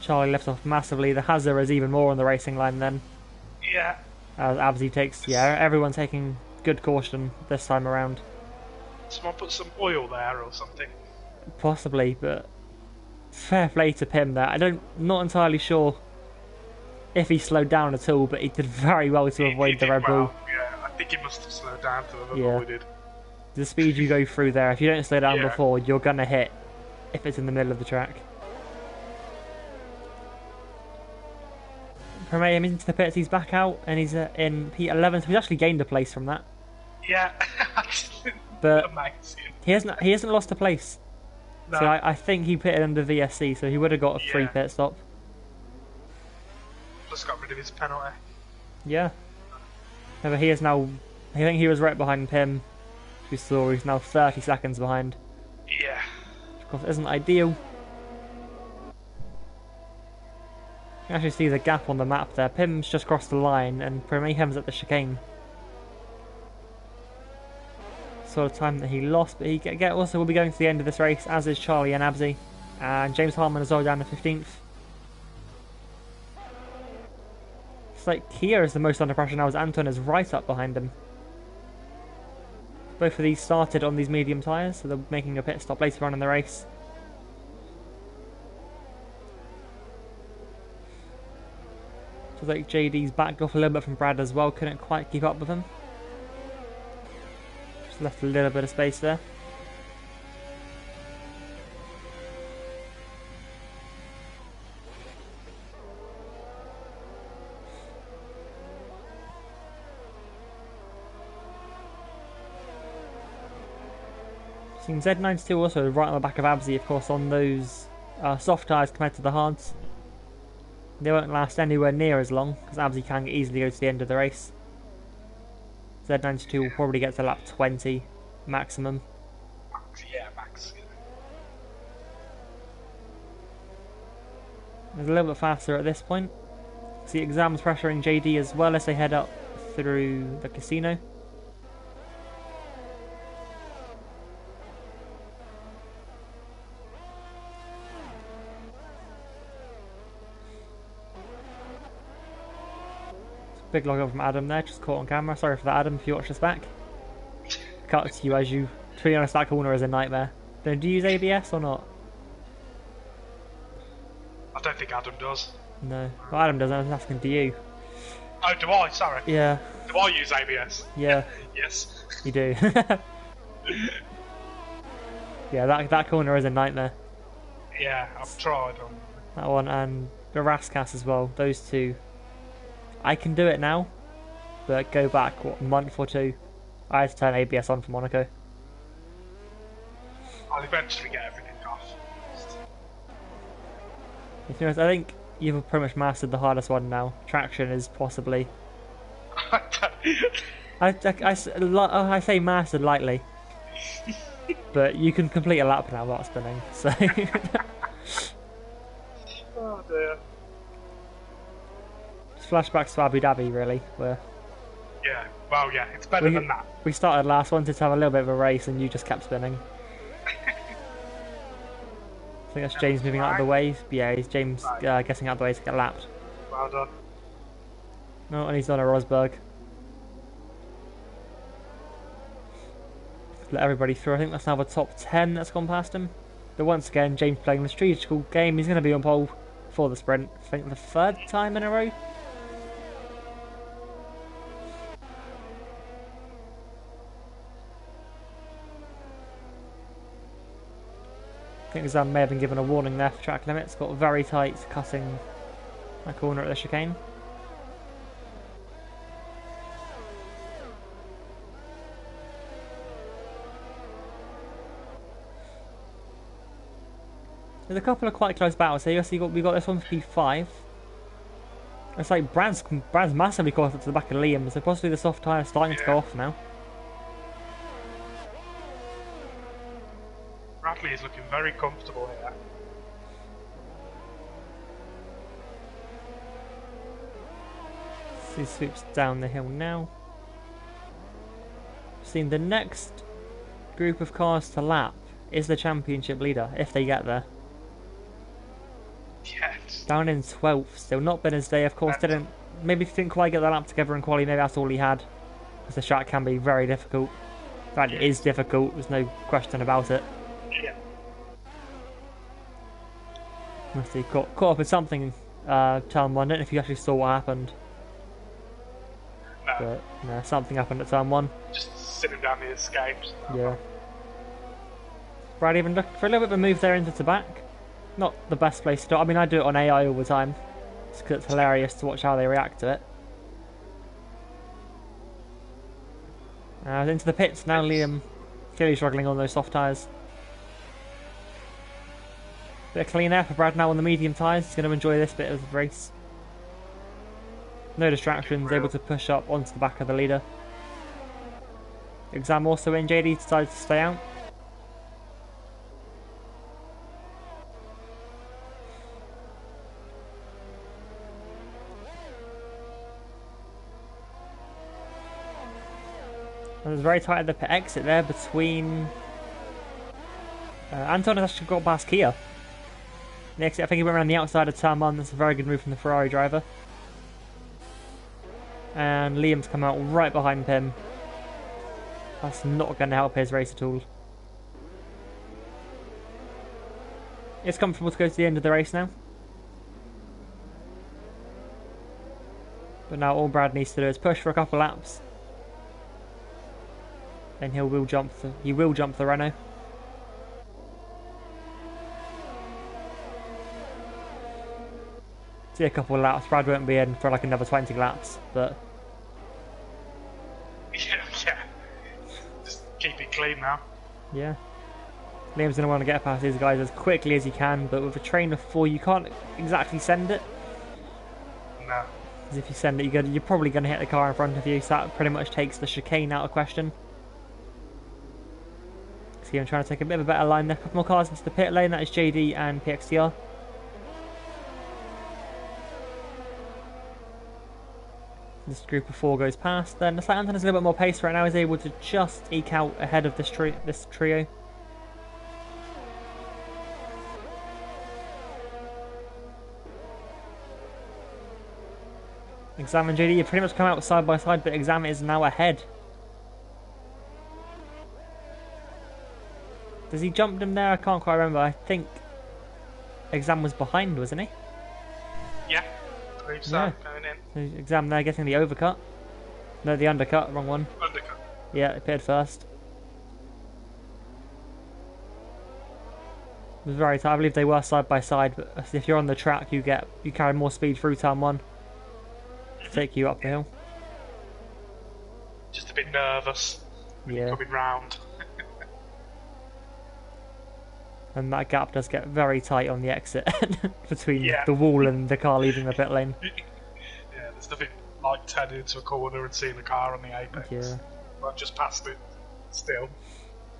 Charlie left off massively. The Hazard is even more on the racing line then. Yeah. As Absy takes, everyone taking good caution this time around. Someone put some oil there or something. Possibly, but fair play to Pim there. Not entirely sure if he slowed down at all, but he did very well to avoid the Red Bull. Yeah, I think he must have slowed down to have avoided. The speed you go through there, if you don't slow down before, you're going to hit if it's in the middle of the track. From AM into the pits, he's back out and he's in P11, so he's actually gained a place from that. Yeah, but amazing. He hasn't lost a place. No. So I think he pitted under VSC, so he would have got a free pit stop. Plus got rid of his penalty. Yeah. However, he is now. I think he was right behind Pim. We saw he's now 30 seconds behind. Yeah. Of course, isn't ideal. You can actually see the gap on the map there. Pim's just crossed the line, and Mayhem's at the chicane. Sort of time that he lost, but he also will be going to the end of this race, as is Charlie and Absy. And James Harmon as well down to 15th. It's like Kia is the most under pressure now, as Anton is right up behind him. Both of these started on these medium tyres, so they're making a pit stop later on in the race. So like JD's backed off a little bit from Brad as well, couldn't quite keep up with him. Just left a little bit of space there. Seen Z92 also right on the back of Absy, of course, on those soft tyres compared to the hards. They won't last anywhere near as long, because Absy can easily go to the end of the race. Z92 will probably get to lap 20 maximum. Yeah, max. It's a little bit faster at this point. See exams pressuring JD as well as they head up through the casino. Big log up from Adam there, just caught on camera. Sorry for that, Adam, if you watch this back. Cut to you as you... To be honest, that corner is a nightmare. Do you use ABS or not? I don't think Adam does. No. Well, Adam doesn't, I was asking, do you? Oh, do I? Sorry. Yeah. Do I use ABS? Yeah. Yes. You do. Yeah, that corner is a nightmare. Yeah, I've tried. That one, and the Raskas as well, those two. I can do it now, but go back, what, a month or two, I had to turn ABS on for Monaco. I'll eventually get everything off. To be honest, I think you've pretty much mastered the hardest one now. Traction is possibly... I say mastered lightly, but you can complete a lap now without spinning, so... Oh dear. Flashbacks to Abu Dhabi, really, where Yeah, well, yeah, it's better than that. we started last, wanted to have a little bit of a race, and you just kept spinning. I think that's James moving out of the way. Yeah, he's James getting out of the way to get lapped. Well done. No, and he's on a Rosberg. Let everybody through. I think that's now the top 10 that's gone past him. But once again, James playing the strategical game. He's going to be on pole for the sprint. I think the third time in a row. I think Zam may have been given a warning there for track limits. Got very tight cutting that corner at the chicane. There's a couple of quite close battles here. So we got this one for P5. It's like Brad's massively caught up to the back of Liam, so possibly the soft tyre starting to go off now. Bradley is looking very comfortable here. So he swoops down the hill now. Seeing the next group of cars to lap is the championship leader, if they get there. Yes. Down in 12th, still not been his day, of course, didn't quite get the lap together in quali, maybe that's all he had. Because the track can be very difficult. In fact, it is difficult, there's no question about it. Yeah. Must have caught up with something, turn 1, I don't know if you actually saw what happened. No. But, no, something happened at turn 1. Just sitting down the escapes. Yeah. Brad even looked for a little bit of a move there into the back. Not the best place to do it. I mean, I do it on AI all the time. Just 'cause it's hilarious to watch how they react to it. Into the pits now, Liam. Clearly struggling on those soft tyres. Bit of clean air for Brad now on the medium tyres. He's going to enjoy this bit of the race. No distractions, able to push up onto the back of the leader. Exam also in. JD decided to stay out. It was very tight at the pit exit there between... Anton has actually got past Kia. The exit, I think he went around the outside of turn 1. That's a very good move from the Ferrari driver. And Liam's come out right behind him. That's not going to help his race at all. It's comfortable to go to the end of the race now. But now all Brad needs to do is push for a couple laps. Then he will jump the Renault. See a couple of laps. Brad won't be in for like another 20 laps, but Yeah. Just keep it clean now. yeah. Liam's going to want to get past these guys as quickly as he can, but with a train of 4 you can't exactly send it. No. Because if you send it, you're probably going to hit the car in front of you, so that pretty much takes the chicane out of question. See, I'm trying to take a bit of a better line there. A couple more cars into the pit lane, that is JD and PXTR. This group of 4 goes past, then the Anton has a little bit more pace right now, he's able to just eke out ahead of this trio. Exam and JD have pretty much come out side by side, but Exam is now ahead. Does he jump him there? I can't quite remember. I think Exam was behind, wasn't he? Yeah, I believe so. Yeah. Going in. So Exam there getting the overcut. No, the undercut, wrong one. Undercut. Yeah, it appeared first. It was very tight. I believe they were side by side, but if you're on the track, you carry more speed through turn 1 to take you up the hill. Just a bit nervous. Yeah. Coming round. And that gap does get very tight on the exit between Yeah. the wall and the car leaving the pit lane. Yeah, there's nothing like turning into a corner and seeing the car on the apex. Yeah. I've just passed it still.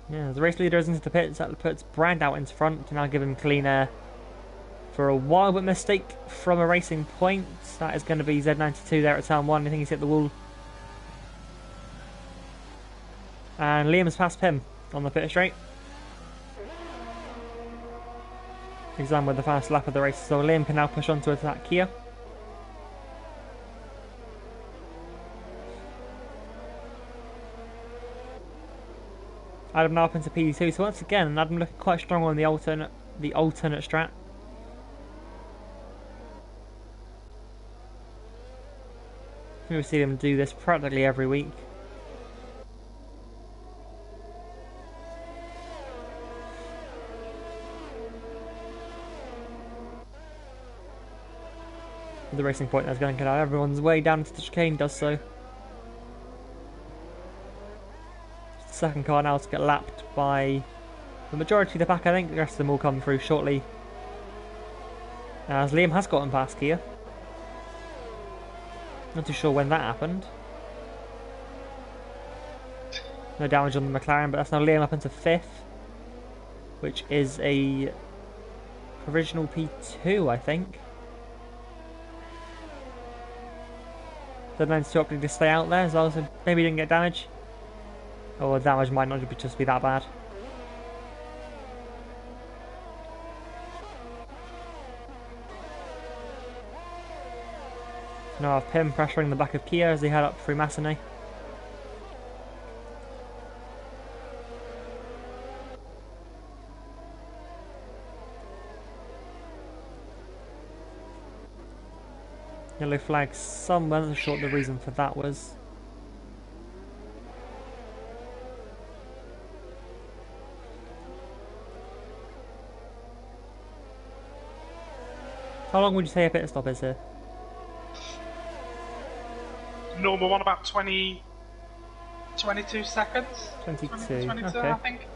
Yeah, the race leader is into the pits. That puts Brand out in front to now give him clean air for a while, but mistake from a racing point. That is going to be Z92 there at turn 1. I think he's hit the wall. And Liam has passed him on the pit straight. Exam with the fast lap of the race, so Liam can now push on to attack Kia. Adam now up into P2, so once again Adam looking quite strong on the alternate strat. We've seen him do this practically every week. The racing point that's going to get out everyone's way down to the chicane does so. The second car now to get lapped by the majority of the pack, I think. The rest of them will come through shortly, as Liam has gotten past Kia. Not too sure when that happened. No damage on the McLaren, but that's now Liam up into 5th, which is a provisional P2, I think. The 92 opting to stay out there as well, so maybe he didn't get damage. Or the damage might not just be that bad. Now I have Pim pressuring the back of Kia as they head up through Massenet. Yellow flag somewhere, not sure what the reason for that was. How long would you say a pit stop is here? Normal one about 22 seconds? 22, 22, okay. I think.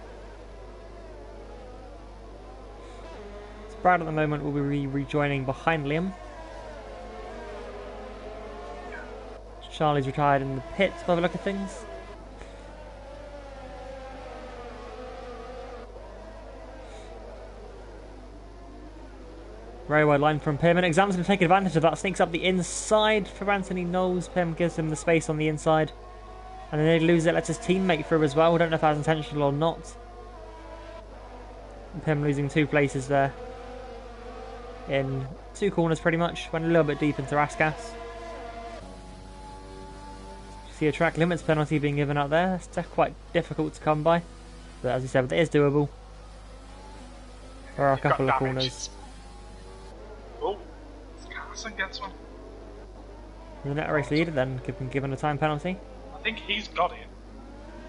So Brad at the moment will be rejoining behind Liam. Charlie's retired in the pits by the look of things. Very wide line from Pim, and Exam's going to take advantage of that. Sneaks up the inside for Anthony Knowles. Pim gives him the space on the inside. And then they lose it, lets his teammate through as well. Don't know if that was intentional or not. And Pim losing 2 places there. In 2 corners pretty much. Went a little bit deep into Raskas. See a track limits penalty being given out there. That's quite difficult to come by. But as you said, it is doable. There are a couple of corners. Oh, Carson gets one. The net race leader then given a time penalty. I think he's got it.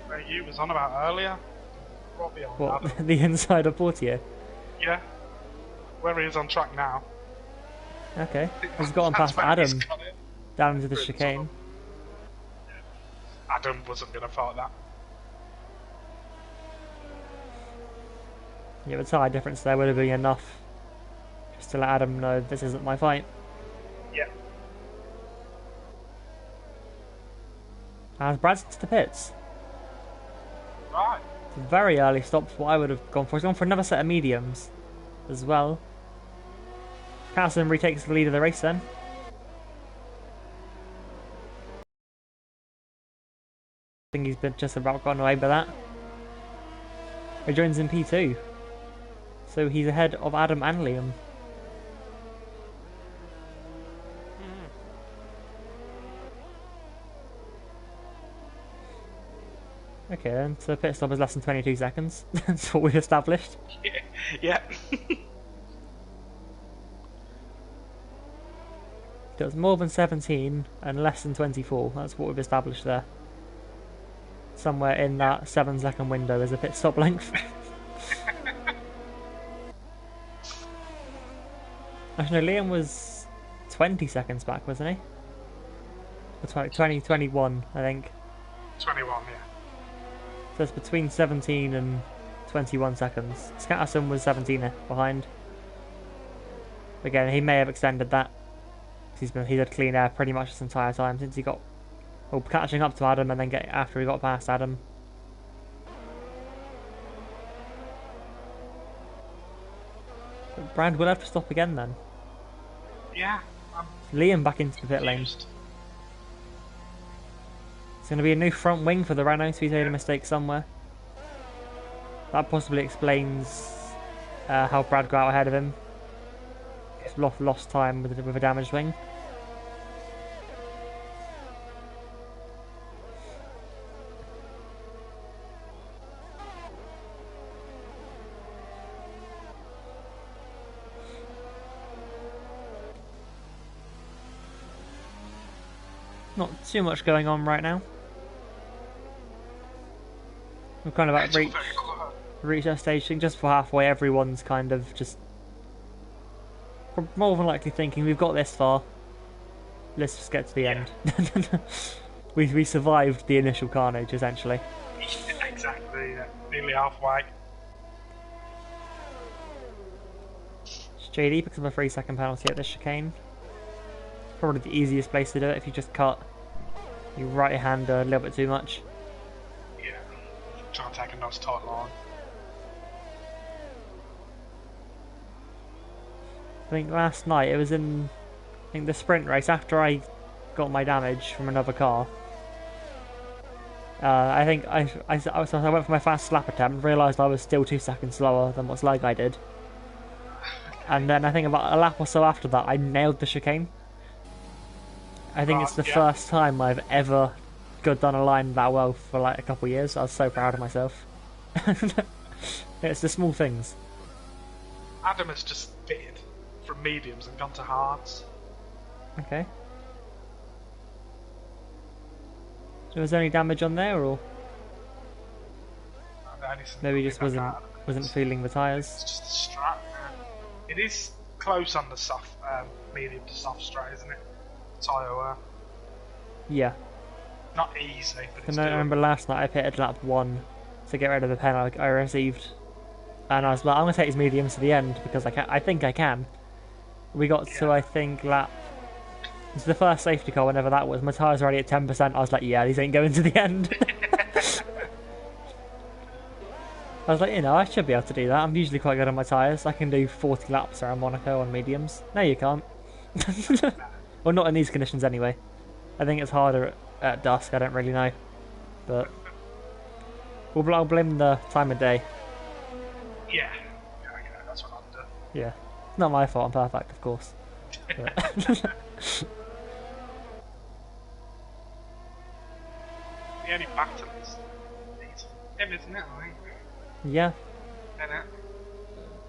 Where you was on about earlier. Robbie on What, Adam. the inside of Portier? Yeah. Where he is on track now. Okay. He's gotten That's past where Adam he's got it. down into the Really chicane. Adam wasn't going to fight that. Yeah, but tire difference there would have been enough just to let Adam know this isn't my fight. Yeah. As Brad's to the pits. Right. It's a very early stop for what I would have gone for. He's gone for another set of mediums as well. Carson retakes the lead of the race then. I think he's been just about gotten away by that. He joins in P2. So he's ahead of Adam and Liam. Okay then, so the pit stop is less than 22 seconds. That's what we've established. Yeah. It was more than 17 and less than 24. That's what we've established there. Somewhere in that 7-second window is a pit stop length. Actually, no, Liam was 20 seconds back, wasn't he? Or 21, I think. 21, yeah. So it's between 17 and 21 seconds. Scatterson was 17 behind. Again, he may have extended that. He's had clean air pretty much this entire time since he got, well, catching up to Adam and then after he got past Adam. But Brad will have to stop again then. Yeah. Liam back into the pit lane. Confused. It's going to be a new front wing for the Renault, so he's made a mistake somewhere. That possibly explains how Brad got out ahead of him. He's lost time with a damaged wing. Not too much going on right now. We're kind of about It's all very quiet. reach that stage thing just for halfway. Everyone's kind of just more than likely thinking we've got this far. Let's just get to the end. we survived the initial carnage essentially. Exactly, yeah. Nearly halfway. JD picks up a 3-second penalty at this chicane. Probably the easiest place to do it if you just cut your right hand a little bit too much. Yeah. Trying to take a nice tight line. I think last night it was in the sprint race after I got my damage from another car. I think I went for my fast slap attempt, realised I was still 2 seconds slower than what Sly Guy did. And then I think about a lap or so after that I nailed the chicane. I think it's the first time I've ever done a line that well for like a couple of years. I was so proud of myself. It's the small things. Adam has just fitted from mediums and gone to hards. Okay. So was there any damage on there, or maybe he just wasn't feeling the tyres? It's just a strap, man. It is close on the soft, medium to soft straight, isn't it? Tyre wear. Yeah. Not easy, but it's And I doable. remember last night I pitted lap 1 to get rid of the pen I received, and I was like, I'm gonna take his mediums to the end because I think I can. We got to I think lap. It's the first safety car, whenever that was. My tyres were already at 10%. I was like, yeah, these ain't going to the end. I was like, I should be able to do that. I'm usually quite good on my tyres. I can do 40 laps around Monaco on mediums. No, you can't. Well, not in these conditions anyway. I think it's harder at dusk. I don't really know, but I'll blame the time of day. Yeah. Yeah, okay, that's what I'm doing. Yeah, it's not my fault. I'm perfect, of course. But only battle is him, isn't it? I think. Yeah, Isn't it?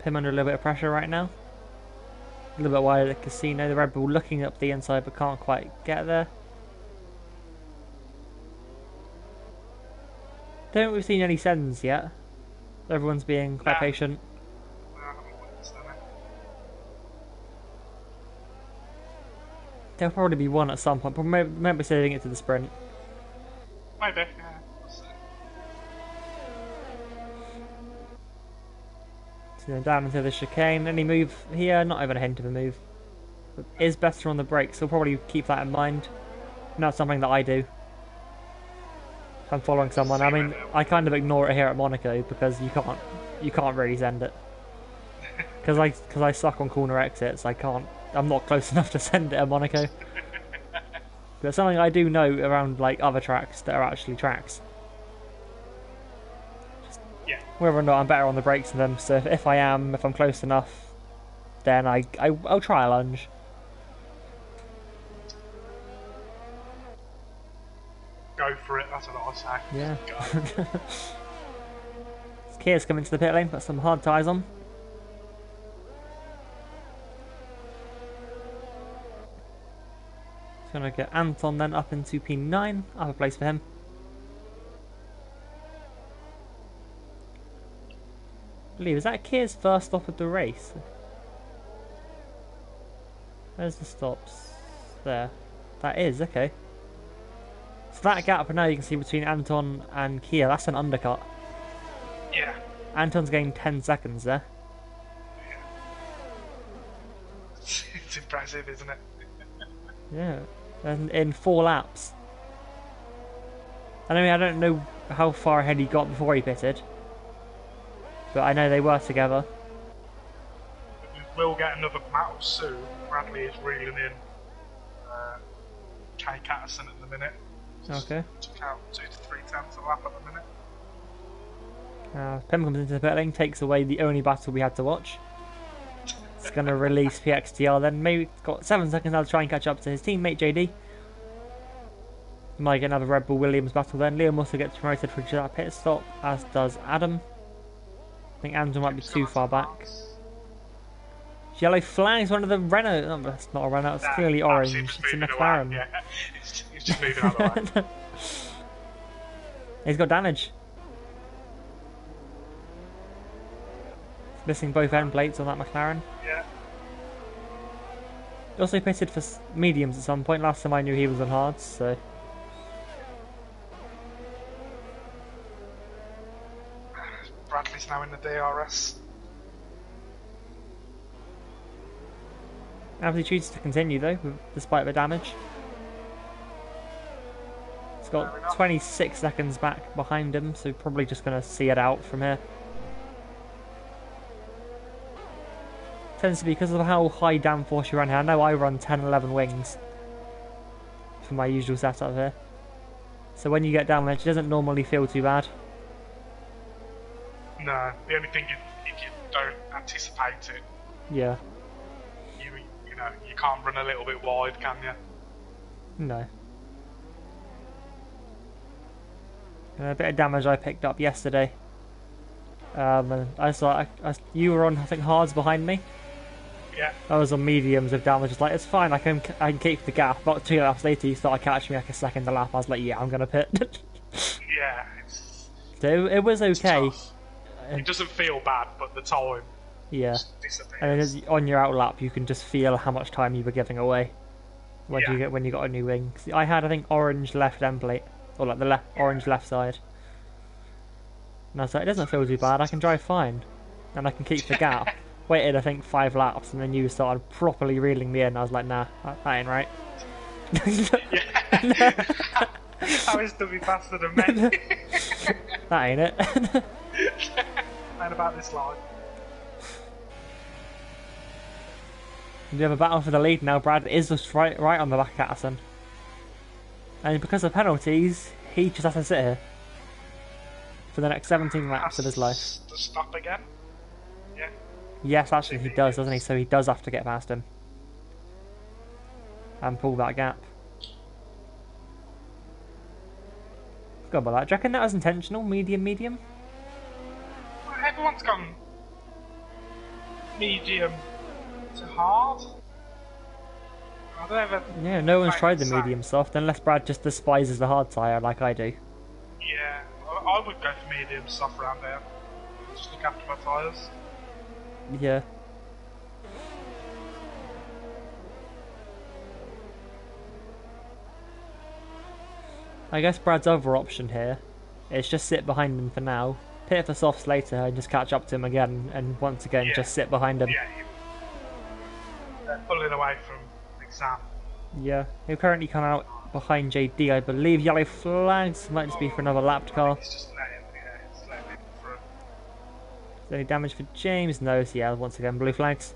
him under a little bit of pressure right now. A little bit wide at the casino. The Red Bull looking up the inside but can't quite get there. Don't think we've seen any sends yet. Everyone's being quite Nah. patient. I haven't witnessed that. There'll probably be one at some point, but maybe saving it to the sprint. Maybe, yeah. We'll see. So then down into the chicane. Any move here? Not even a hint of a move. But is better on the brakes, so we'll probably keep that in mind. Not something that I do. If I'm following someone, I mean, I kind of ignore it here at Monaco because you can't really send it. Because I suck on corner exits, I'm not close enough to send it at Monaco. But it's something I do know around like other tracks that are actually tracks. Yeah. Whether or not I'm better on the brakes than them, so if I'm close enough, then I'll try a lunge. Go for it, that's what I say. Yeah. Go. Kia's coming to the pit lane, put some hard tyres on. Just gonna get Anton then up into P9, upper place for him. I believe, is that Kia's first stop of the race? Where's the stops? There. That is, okay. So that gap now you can see between Anton and Kia, that's an undercut. Yeah. Anton's gained 10 seconds there. It's impressive, isn't it? Yeah, and in 4 laps. I mean, I don't know how far ahead he got before he pitted, but I know they were together. We will get another battle soon. Bradley is reeling in Kay Catterson at the minute. Okay. Took out 2 to 3 tenths a lap at the minute. Pim comes into the pit lane, takes away the only battle we had to watch. It's going to release PXTR then. Maybe got 7 seconds now to try and catch up to his teammate JD. Might get another Red Bull Williams battle then. Liam also gets promoted for that pit stop, as does Adam. I think Adam might be too far back. Yellow flags, one of the Renault. No, that's not a Renault, it's clearly orange. It's a McLaren. Yeah. He's just moving out of the way. He's got damage. He's missing both end plates on that McLaren. Yeah. He also pitted for mediums at some point. Last time I knew he was on hards, so. Bradley's now in the DRS. He chooses to continue though, despite the damage. He's got 26 seconds back behind him, so probably just going to see it out from here. Tends to be because of how high downforce you run here. I know I run 10-11 wings for my usual setup here. So when you get down there, it doesn't normally feel too bad. No, the only thing if you don't anticipate it, Yeah. you can't run a little bit wide, can you? No. A bit of damage I picked up yesterday. And I saw you were on, I think, hards behind me. Yeah. I was on mediums with damage. It's like, it's fine, I can keep the gap. About 2 laps later, you started catching me like a second a lap. I was like, yeah, I'm gonna pit. Yeah. So it was okay. Tough. It doesn't feel bad, but the time Yeah. disappears. And then on your out lap, you can just feel how much time you were giving away when Yeah. you got a new wing. See, I had, I think, orange left end plate, or like the orange left side. And I was like, it doesn't feel too bad. I can drive fine, and I can keep the gap. Waited, I think, 5 laps, and then you started properly reeling me in. I was like, nah, that ain't right. Yeah. How is W faster than me? That ain't it. And about this line. We have a battle for the lead now. Brad is just right on the back of Catterson. And because of penalties, he just has to sit here for the next 17 laps of his life. To stop again? Yeah. Yes, actually he does, doesn't he? So he does have to get past him. And pull that gap. Forgot about that. Do you reckon that was intentional? Medium, medium? Well, everyone's gone medium to hard. I don't ever. Yeah, no one's Like tried the the medium soft unless Brad just despises the hard tyre like I do. Yeah, I would go for medium soft around there. Just look after my tyres. Yeah. I guess Brad's other option here is just sit behind him for now, pit for softs later and just catch up to him again and once again Yeah. just sit behind him. Yeah, they're pulling away from the exam. Yeah, he'll currently come out behind JD, I believe. Yellow flags, might just be for another lapped car. It's just letting him through. Is there any damage for James? No, so yeah, once again, blue flags.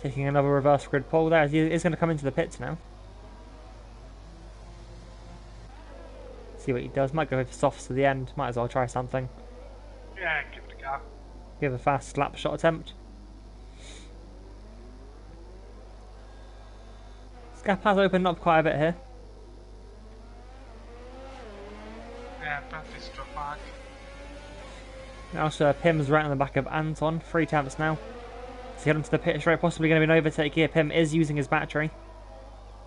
Taking another reverse grid pole there. He is going to come into the pits now. See what he does. Might go with softs to the end. Might as well try something. Yeah, give it a go. Give a fast lap shot attempt. This gap has opened up quite a bit here. Yeah, Bradley's dropped back. Now, so Pim's right on the back of Anton. 3 tenths now. To get onto the pit straight, possibly going to be an overtake here. Pim is using his battery.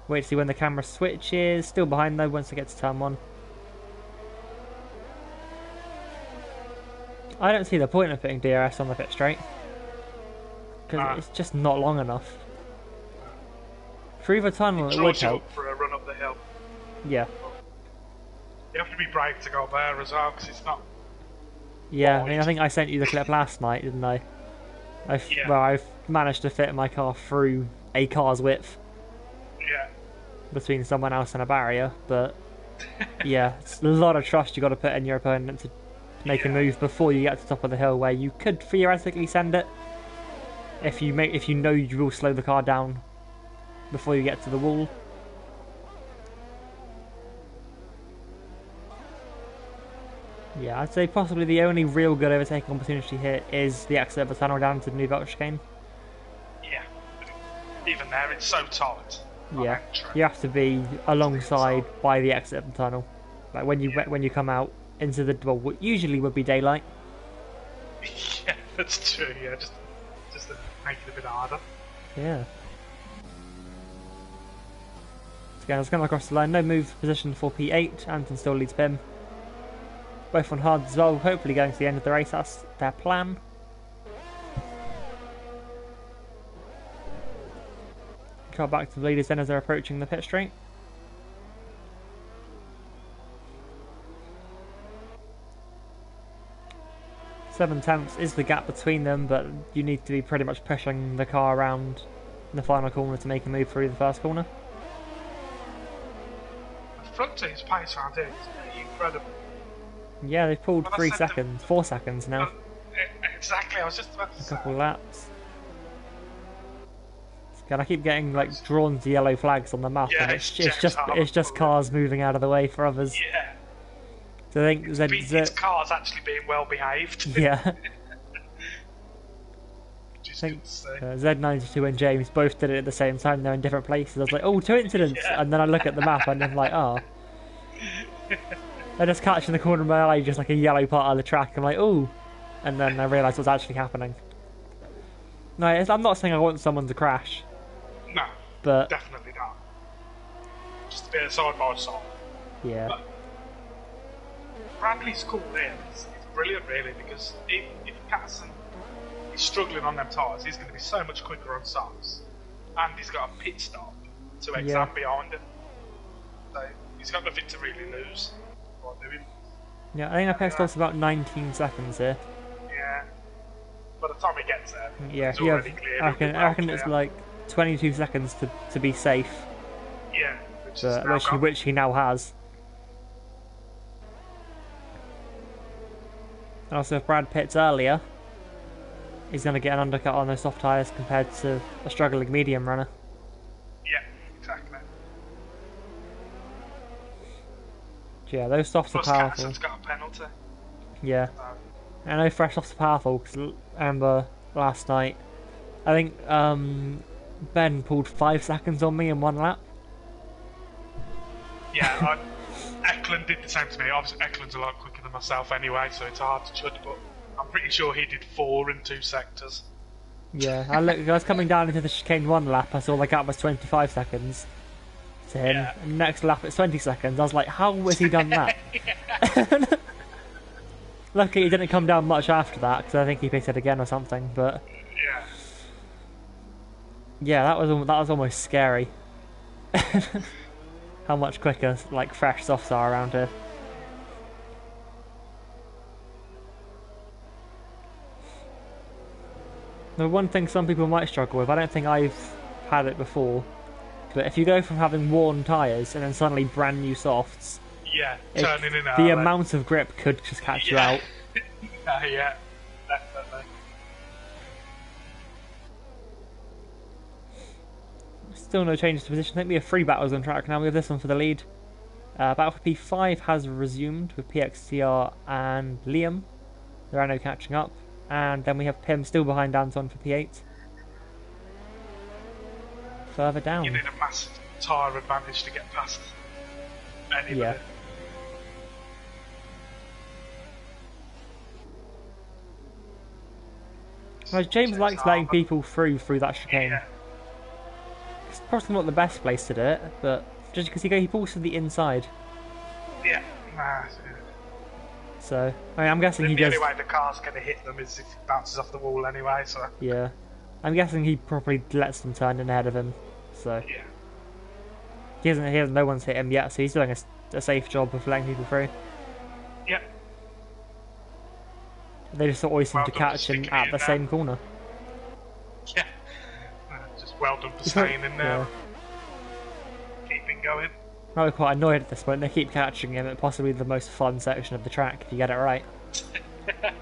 Wait to see when the camera switches. Still behind though once it gets to turn 1. I don't see the point of putting DRS on the pit straight. Because it's just not long enough. Through the tunnel it would Draws you help. up for a run up the hill. Yeah. You have to be brave to go there as well, because it's not. Yeah, I mean, I think I sent you the clip last night, didn't I? Yeah. Well, I've managed to fit my car through a car's width Yeah. between someone else and a barrier, but yeah, it's a lot of trust you got to put in your opponent to make a move before you get to the top of the hill, where you could theoretically send it if you know you will slow the car down before you get to the wall. Yeah, I'd say possibly the only real good overtaking opportunity here is the exit of the tunnel down to the new Belch chicane. Yeah. Even there, it's so tight. Yeah, you have to be alongside by the exit of the tunnel. Like when you come out into the what usually would be daylight. Yeah, that's true. Yeah, just to make it a bit harder. Yeah. Again, let's come across the line. No move position for P8. Anton still leads Pim. Both on hard as well. Hopefully going to the end of the race. That's their plan. Car back to the leaders then as they're approaching the pit straight. Seven tenths is the gap between them, but you need to be pretty much pushing the car around in the final corner to make a move through the first corner. The front team's pace around here is incredible. Yeah, they've pulled Well, 3 seconds, 4 seconds now. Exactly, I was just about to A say. couple laps. And I keep getting like drawn to yellow flags on the map, Yeah, and it's it's just cars moving out of the way for others. Yeah. So I think It's cars actually being well behaved. yeah, Which is I good think to see. Z92 and James both did it at the same time. They're in different places. I was like, oh, 2 incidents, Yeah. and then I look at the map and I'm like, oh. I just catch in the corner of my eye just like a yellow part of the track. I'm like, oh, and then I realise what's actually happening. No, I'm not saying I want someone to crash, No, but definitely not. Just a bit of side by side. yeah, But Bradley's call there is brilliant, really, because if Catson is struggling on them tyres, he's going to be so much quicker on softs, and he's got a pit stop to exam behind him. So he's got nothing to really lose by doing. yeah. I think our pit stop's about 19 seconds here. Yeah. By the time he gets there, Yeah, it's you have, already clear. I reckon it's like 22 seconds to be safe, Yeah, which is but now gone. which he now has. And also, if Brad pits earlier, he's going to get an undercut on those soft tyres compared to a struggling medium runner. Yeah, exactly. Yeah, those softs are Plus, powerful. Catson's got a penalty. Yeah, So, I know fresh softs are powerful because I remember last night, I think Ben pulled 5 seconds on me in one lap. yeah, Eklund did the same to me. Obviously, Eklund's a lot quicker than myself anyway, so it's hard to judge, but I'm pretty sure he did 4 in 2 sectors. Yeah, I was coming down into the chicane one lap, I saw the gap was 25 seconds to him. Yeah. And next lap it's 20 seconds. I was like, how has he done that? Luckily, he didn't come down much after that, because I think he picked it again or something, but... Yeah. Yeah, that was almost scary. How much quicker, like, fresh softs are around here. The one thing some people might struggle with, I don't think I've had it before, but if you go from having worn tyres and then suddenly brand new softs, Yeah, turning in the amount of grip could just catch you out. Yeah, definitely. Still no changes to position. I think we have 3 battles on track now. We have this one for the lead. Battle for P5 has resumed with PXTR and Liam. There are no catching up. And then we have Pim still behind Anton for P8. Further down. You need a massive tyre advantage to get past anybody. Yeah. Well, James likes letting people through that chicane. Yeah. It's probably not the best place to do it, but just because he pulls to the inside. Yeah. So, I mean, I'm guessing he the does. only way the car's going to hit them is if it bounces off the wall anyway, so... Yeah. I'm guessing he probably lets them turn in ahead of him, so... Yeah. He hasn't, no one's hit him yet, so he's doing a safe job of letting people through. Yeah. They just always seem Well to done catch for him sticking at it the in same there. corner. Yeah. Just well done for staying in there. Yeah. Keeping going. I'm quite annoyed at this point. They keep catching him at possibly the most fun section of the track, if you get it right.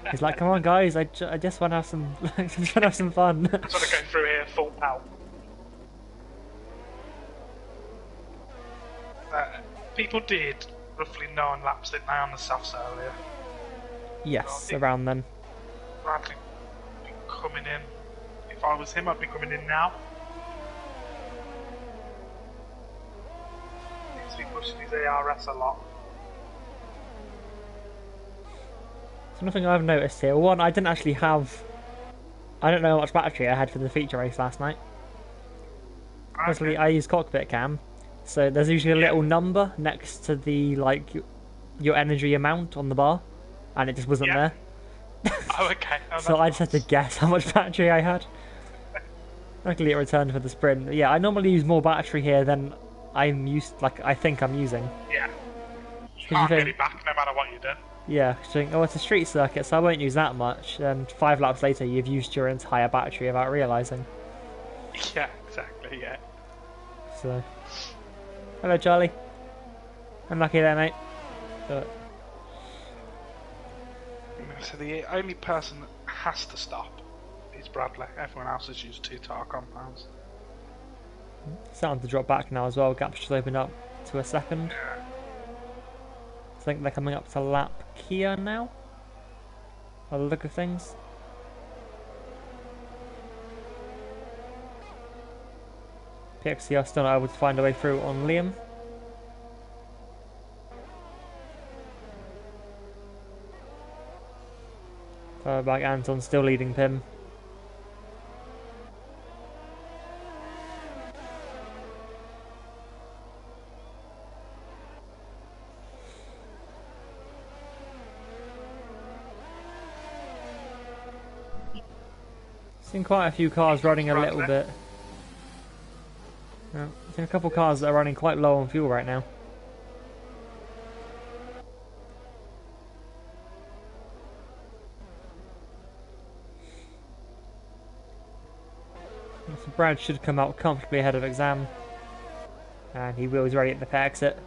He's like, come on guys, I just want to have some, just want to have some fun. Sort of going through here full power. People did roughly 9 laps, didn't they, on the softs earlier? Yes, around then. Bradley be coming in. If I was him, I'd be coming in now. He's been pushing his ARS a lot. So nothing I've noticed here. One, I didn't actually have... I don't know how much battery I had for the feature race last night. Obviously, I use cockpit cam, so there's usually a little number next to the, like, your energy amount on the bar, and it just wasn't there. Oh, okay. Oh, So I just had to guess how much battery I had. Luckily it returned for the sprint. Yeah, I normally use more battery here than I'm used, like, I think I'm using. Yeah. You you can't think- get it back no matter what you do. Yeah, so you think, oh, it's a street circuit, so I won't use that much. And 5 laps later, you've used your entire battery without realising. Yeah, exactly, yeah. So, hello, Charlie. Unlucky there, mate. But, So the only person that has to stop is Bradley. Everyone else has used 2 tire compounds. starting to drop back now as well. Gap's just opened up to a second. Yeah. I think they're coming up to lap Kia now. By the look of things. PXC are still not able to find a way through on Liam. Back Anton still leading Pim. Seen quite a few cars running a little bit. Seen a couple of cars that are running quite low on fuel right now. So Brad should come out comfortably ahead of exam. And he will, he's ready at the exit.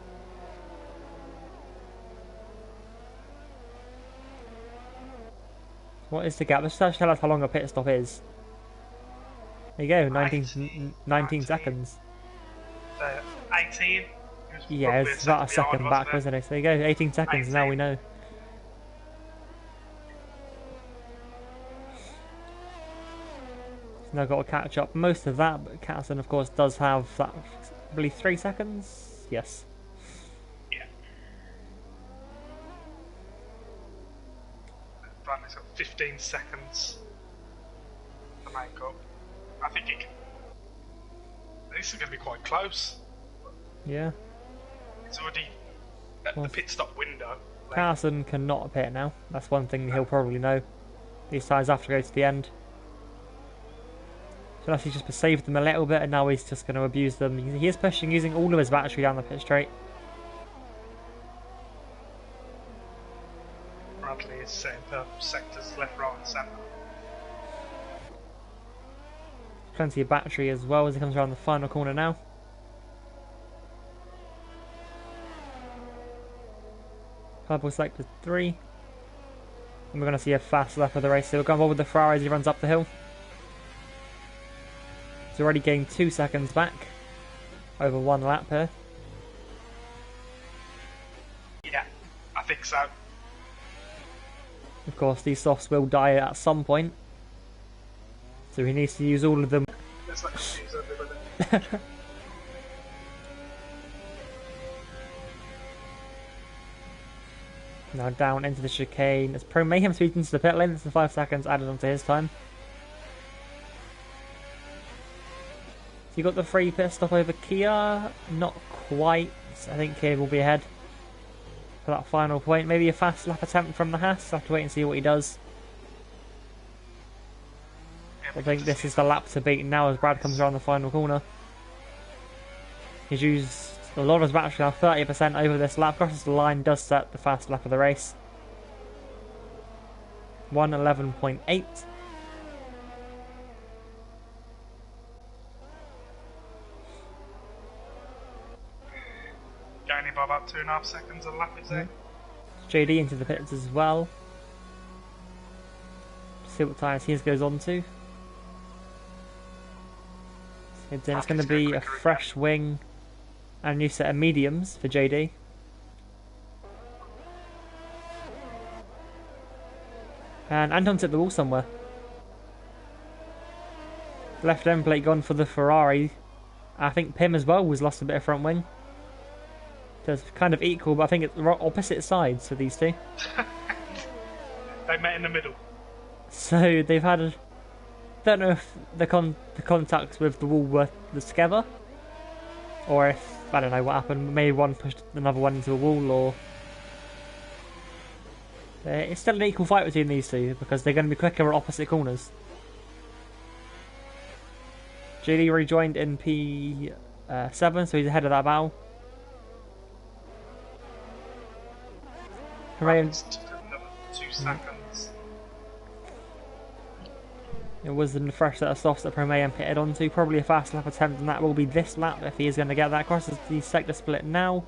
What is the gap? Let's just tell us how long a pit stop is. There you go, 19 seconds. 18. Yeah, it's about a second back, wasn't it? So there you go, 18 seconds, now we know. He's now got to catch up most of that, but Catson, of course, does have that, I believe, 3 seconds? Yes. Yeah. 15 seconds to make up. I think it can. This is going to be quite close. Yeah. It's already at the pit stop window. Carson cannot pit now. That's one thing he'll probably know. These tires have to go to the end. So unless he's just saved them a little bit and now he's just going to abuse them. He is pushing using all of his battery down the pit straight. Bradley is setting purple sectors left, right and centre. Plenty of battery as well as he comes around the final corner now. Purple sector 3. And we're going to see a fast lap of the race. So we're going on with the Ferrari as he runs up the hill. He's already gained 2 seconds back over 1 lap here. Yeah, I think so. Of course, these softs will die at some point. So he needs to use all of them. Let's let him use everybody. Now down into the chicane. As Pro Mayhem speeds into the pit lane, it's the 5 seconds added onto his time. So you got the free pit stop over Kia. Not quite. I think Kia will be ahead for that final point. Maybe a fast lap attempt from the Haas. Have to wait and see what he does. I think this is the lap to beat now as Brad comes around the final corner. He's used a lot of his battery now, 30% over this lap. Crosses the line, does set the fast lap of the race. 1:11.8. Gaining by about 2.5 seconds a lap, is it? JD into the pits as well. See what tyres he goes on to. Then it's going to be a fresh wing and a new set of mediums for JD. And Anton's at the wall somewhere. Left end plate gone for the Ferrari. I think Pim as well was lost a bit of front wing. So it's kind of equal, but I think it's opposite sides for these two. They met in the middle. So they've had a... don't know if the contacts with the wall were together, or if, I don't know what happened, maybe one pushed another one into a wall, or... it's still an equal fight between these two, because they're going to be quicker at opposite corners. JD rejoined in P7, so he's ahead of that battle. Hooray. Another 2 seconds. It was the fresh set of softs that Pro Mayhem pitted onto. Probably a fast lap attempt, and that will be this lap if he is going to get that. Crosses the sector split now,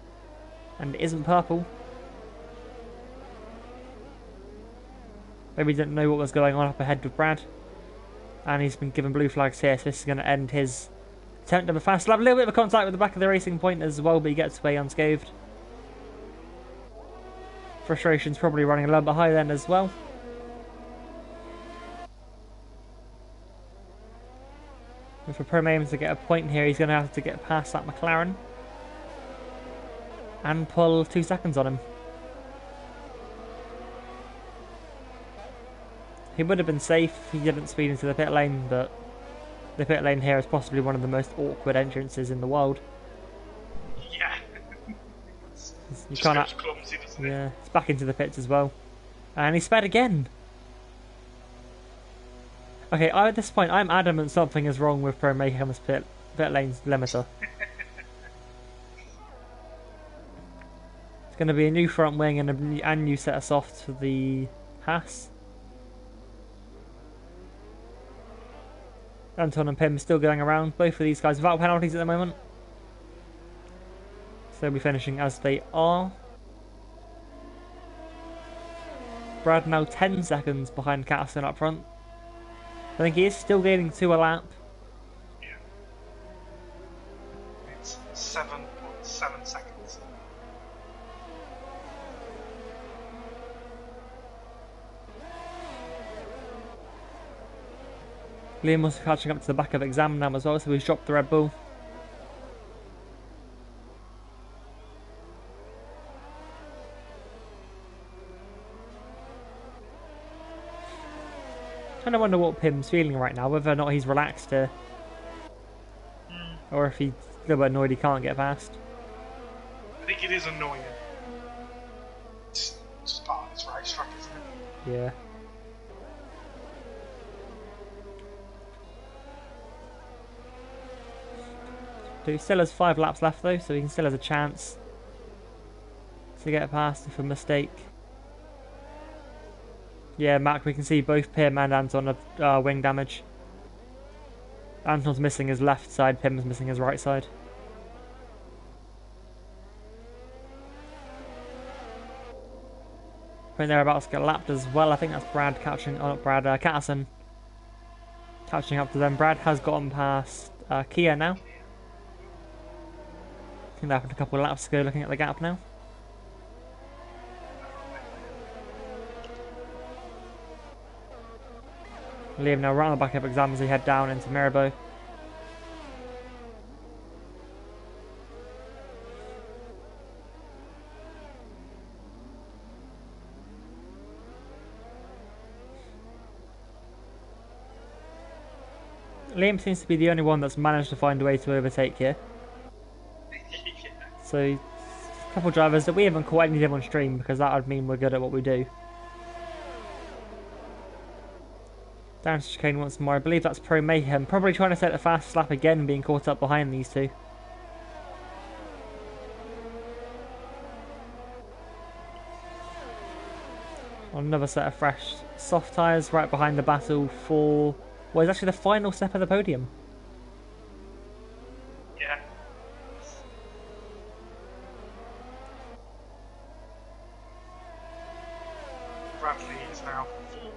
and it isn't purple. Maybe he didn't know what was going on up ahead with Brad, and he's been given blue flags here, so this is going to end his attempt of a fast lap. A little bit of a contact with the back of the racing point as well, but he gets away unscathed. Frustration's probably running a little bit high then as well. And for Pro Mayhem to get a point here, he's going to have to get past that McLaren and pull 2 seconds on him. He would have been safe if he didn't speed into the pit lane, but the pit lane here is possibly one of the most awkward entrances in the world. Yeah. You Just can't. goes clumsy, doesn't it? Yeah, it's back into the pits as well, and he sped again. Okay, at this point, I'm adamant something is wrong with Pro Mayhem's pit lane's limiter. It's going to be a new front wing and a new set of softs for the Haas. Anton and Pim still going around. Both of these guys without penalties at the moment. So they'll be finishing as they are. Brad now 10 seconds behind Catterson up front. I think he is still gaining 2 a lap. Yeah. It's 7.7 seconds. Liam was catching up to the back of exam now as well, so he's dropped the Red Bull. Kind of wonder what Pim's feeling right now, whether or not he's relaxed here. Or if he's a little bit annoyed he can't get past. I think it is annoying. It's just part of this racetrack, isn't it? Yeah. He still has 5 laps left though, so he still has a chance to get past if a mistake. Yeah, Mac, we can see both Pim and Anton have wing damage. Anton's missing his left side, Pim's missing his right side. I think they're about to get lapped as well. I think that's Brad catching, not Brad, Catterson catching up to them. Brad has gotten past Kia now. I think that happened a couple of laps ago, looking at the gap now. Liam now right on the back of exam as he head down into Mirabeau. Liam seems to be the only one that's managed to find a way to overtake here. So, a couple of drivers that we haven't caught any of them on stream because that would mean we're good at what we do. Down to chicane once more. I believe that's Pro Mayhem. Probably trying to set the fastest lap again, being caught up behind these two. Another set of fresh soft tyres right behind the battle for what is actually the final step of the podium. Yeah. Bradley is now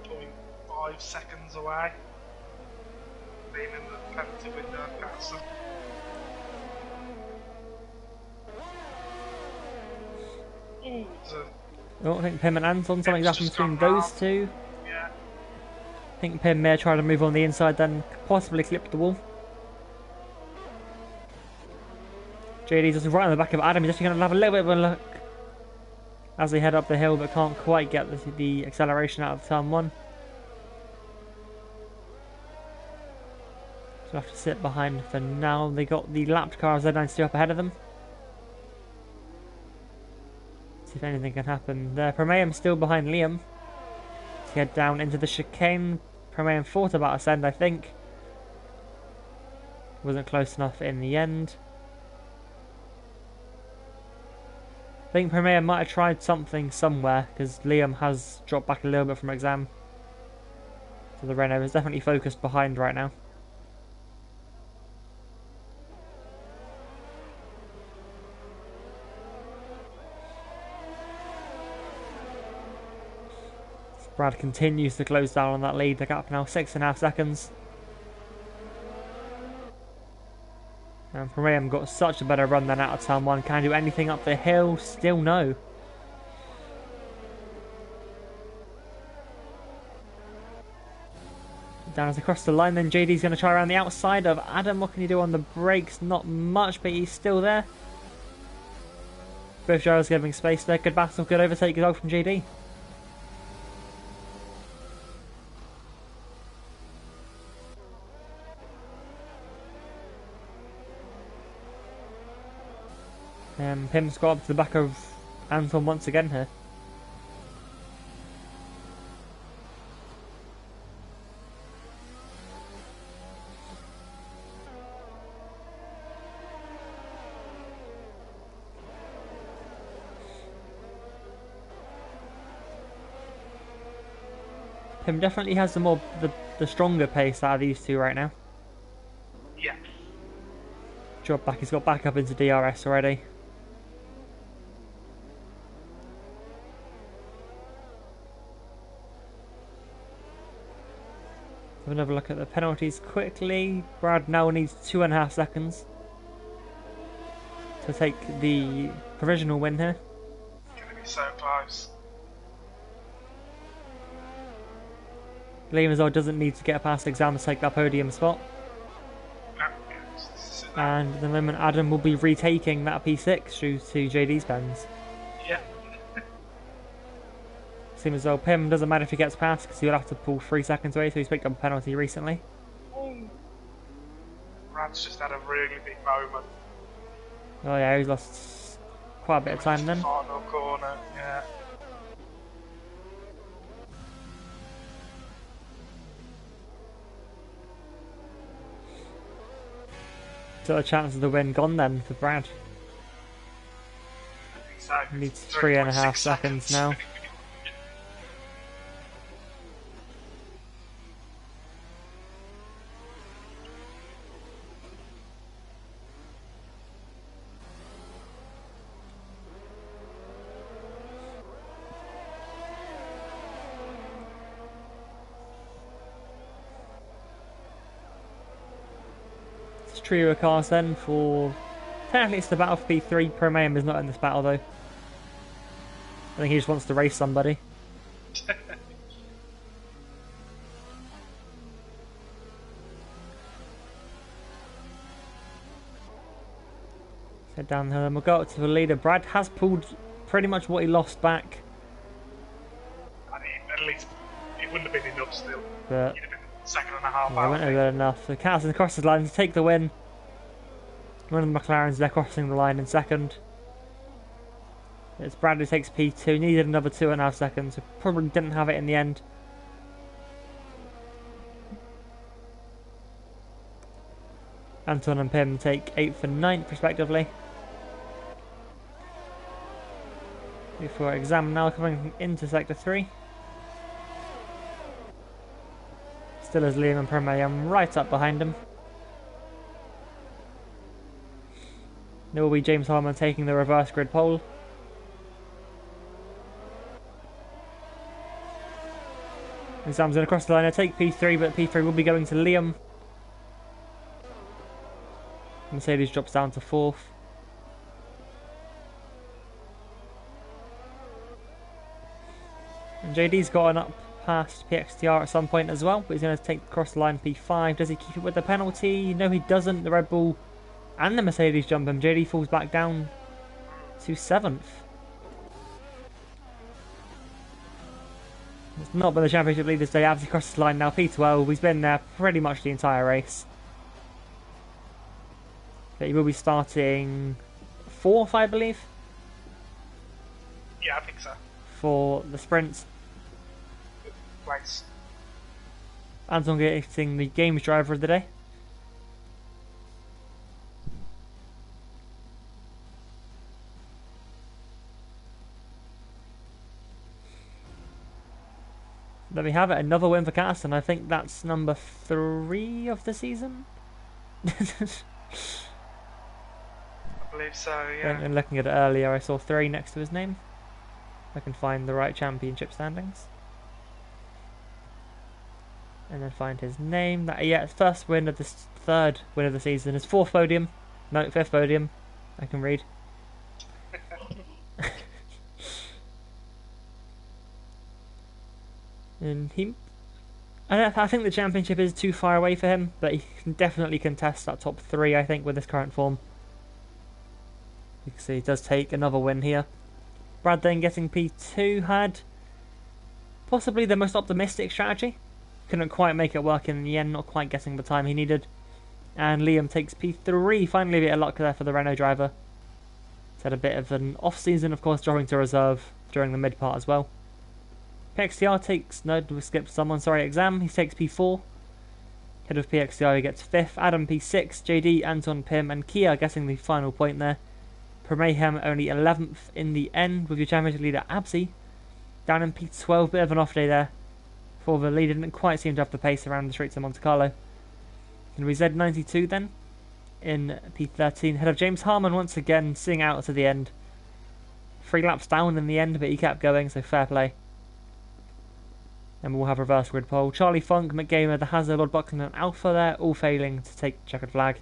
4.5 seconds away. Being in the penalty window, Patterson. I don't think Pim and Anton, something's happened between those two. Yeah. I think Pim may have tried to move on the inside, then possibly clipped the wall. JD's just right on the back of Adam. He's actually going to have a little bit of a look as they head up the hill, but can't quite get the acceleration out of turn 1. So have to sit behind for now. They got the lapped car Z92 up ahead of them. See if anything can happen there. Promeum still behind Liam. To head down into the chicane. Promeum thought about ascend, I think. Wasn't close enough in the end. I think Promeum might have tried something somewhere because Liam has dropped back a little bit from exam. So the Renault is definitely focused behind right now. Brad continues to close down on that lead. The gap now 6.5 seconds. And Promeum got such a better run than out of turn 1. Can I do anything up the hill? Still no. Down as across the line, then JD's going to try around the outside of Adam. What can he do on the brakes? Not much, but he's still there. Both drivers giving space there. Good battle, good overtake as well from JD. Pim's got up to the back of Anton once again here. Pim definitely has the stronger pace out of these two right now. Yeah. Drop back, he's got back up into DRS already. Have another look at the penalties quickly. Brad now needs 2.5 seconds to take the provisional win here. Gonna be so close. Liam as well doesn't need to get past exam to take that podium spot. And at the moment Adam will be retaking that P6 due to JD's pens. Yeah. Same as well. Pim doesn't matter if he gets past because he'll have to pull 3 seconds away, so he's picked up a penalty recently. Brad's just had a really big moment. Oh yeah, he's lost quite a bit of time then. Final corner, yeah. So the chance of the win gone then for Brad. Exactly. Needs 3.5 seconds now. Trio of cars then for... Technically it's the battle for P3. Pro Mayhem is not in this battle though. I think he just wants to race somebody. Head down here and we'll go up to the leader. Brad has pulled pretty much what he lost back. I mean, at least it wouldn't have been enough still. But You'd have been second and a half yeah, out. wouldn't have been enough. So Carson crosses the line to take the win. One of the McLarens, they're crossing the line in second. It's Brad who takes P2, needed another 2.5 seconds, so probably didn't have it in the end. Anton and Pim take 8th and 9th respectively. Before exam now coming into sector 3. Still as Liam and Permayam right up behind him. There will be James Harmon taking the reverse grid pole. Exam's going to cross the line. I take P3, but P3 will be going to Liam. Mercedes drops down to 4th. And JD's gotten up past PXTR at some point as well, but he's going to take across the line P5. Does he keep it with the penalty? No, he doesn't. The Red Bull and the Mercedes jump him. JD falls back down to 7th. It's not been the championship leaders day. Abs crosses the line now. P12. He's been there pretty much the entire race. But he will be starting 4th, I believe. Yeah, I think so. For the sprint. Place. Anton getting the games driver of the day. There we have it, another win for Carson. I think that's number 3 of the season. I believe so, yeah. And looking at it earlier, I saw 3 next to his name. I can find the right championship standings. And then find his name. Yeah, first win of this 3rd win of the season. His 4th podium. No, 5th podium. I can read. And I think the championship is too far away for him, but he can definitely contest that top 3, I think, with his current form. You can see he does take another win here. Brad then getting P2 had possibly the most optimistic strategy. Couldn't quite make it work in the end, not quite getting the time he needed. And Liam takes P3, finally a bit of luck there for the Renault driver. He's had a bit of an off-season, of course, dropping to reserve during the mid-part as well. PXTR takes, no, we skipped someone, sorry, Exam, he takes P4. Head of PXTR, he gets 5th, Adam P6, JD, Anton, Pim, and Kia getting the final point there. Pro Mayhem only 11th in the end, with your championship leader Absi down in P12, bit of an off day there. For the leader, didn't quite seem to have the pace around the streets of Monte Carlo. And we Z92 then, in P13, head of James Harmon once again, seeing out to the end. 3 laps down in the end, but he kept going, so fair play. And we'll have reverse grid pole. Charlie Funk, McGamer, the Hazard, Lord Buckland and Alpha there, all failing to take checkered flag.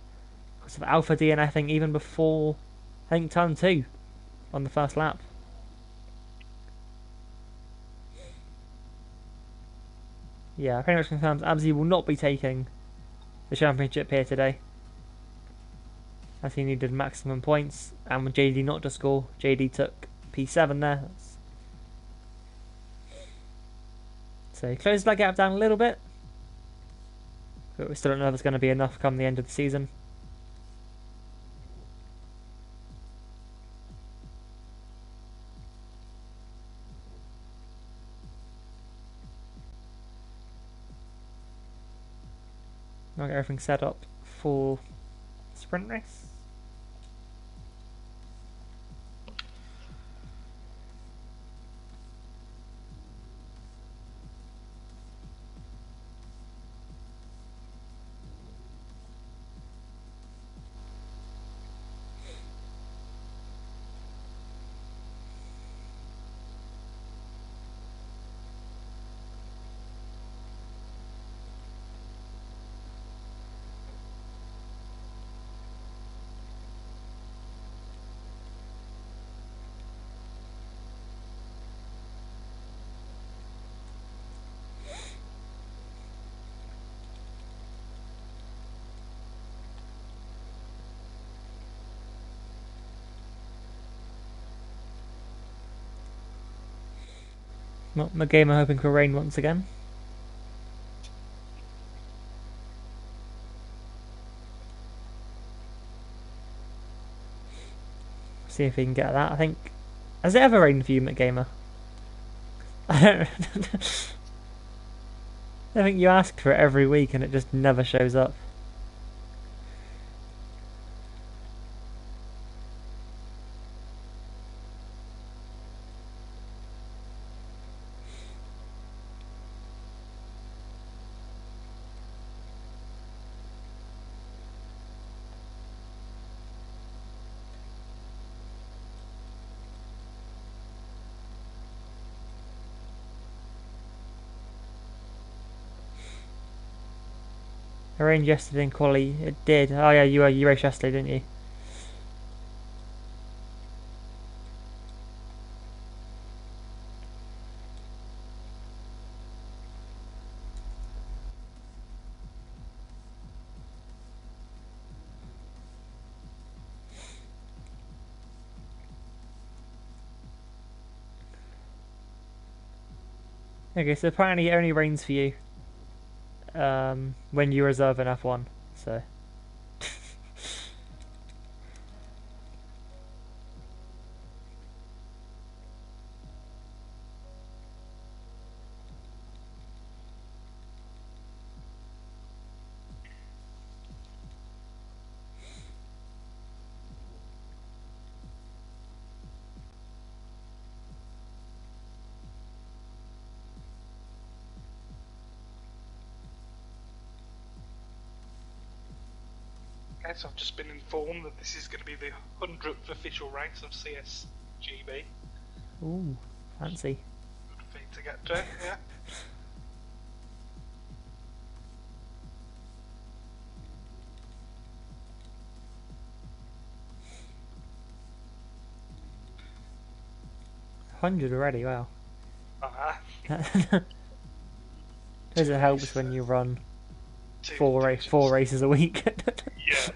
Because of Alpha DNFing even before, I think, turn 2 on the first lap. Yeah, pretty much confirms Abzi will not be taking the championship here today, as he needed maximum points, and with JD not to score, JD took P7 there. So he closed that gap down a little bit, but we still don't know if it's going to be enough come the end of the season. I'll get everything set up for sprint race. Well, my game are hoping for rain once again. See if we can get that. I think. Has it ever rained for you, McGamer? I don't. I think you ask for it every week and it just never shows up. It rained yesterday in quali. It did. Oh yeah, you raced yesterday, didn't you? Okay, so apparently it only rains for you when you reserve an F1. So. Okay, so I've just been informed that this is going to be the 100th official race of CSGB. Ooh, fancy. Good thing to get to, yeah. $100 already, wow. Uh-huh. Because it helps when you run four races a week. Yeah.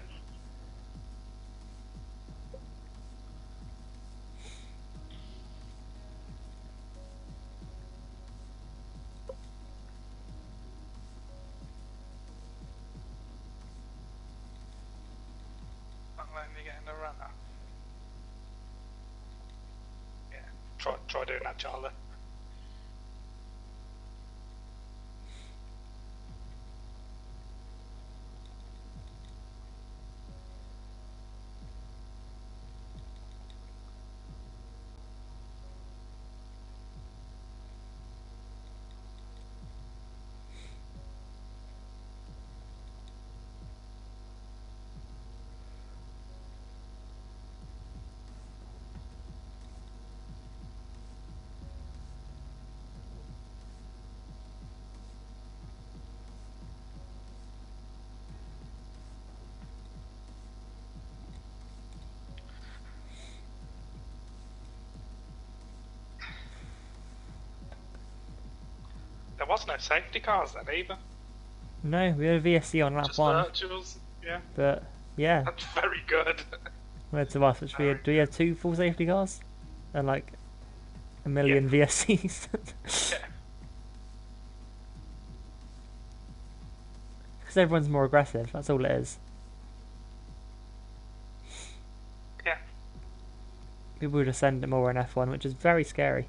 Not letting you get in the runner. Yeah, try doing that, Charlie. There was no safety cars then either. No, we had a VSC on lap Just 1. virtuals, yeah. But, yeah. That's very good. Compared to us, which do we have 2 full safety cars? And like a million VSCs. Yeah. because everyone's more aggressive. That's all it is. Yeah. People just send it more in F1, which is very scary.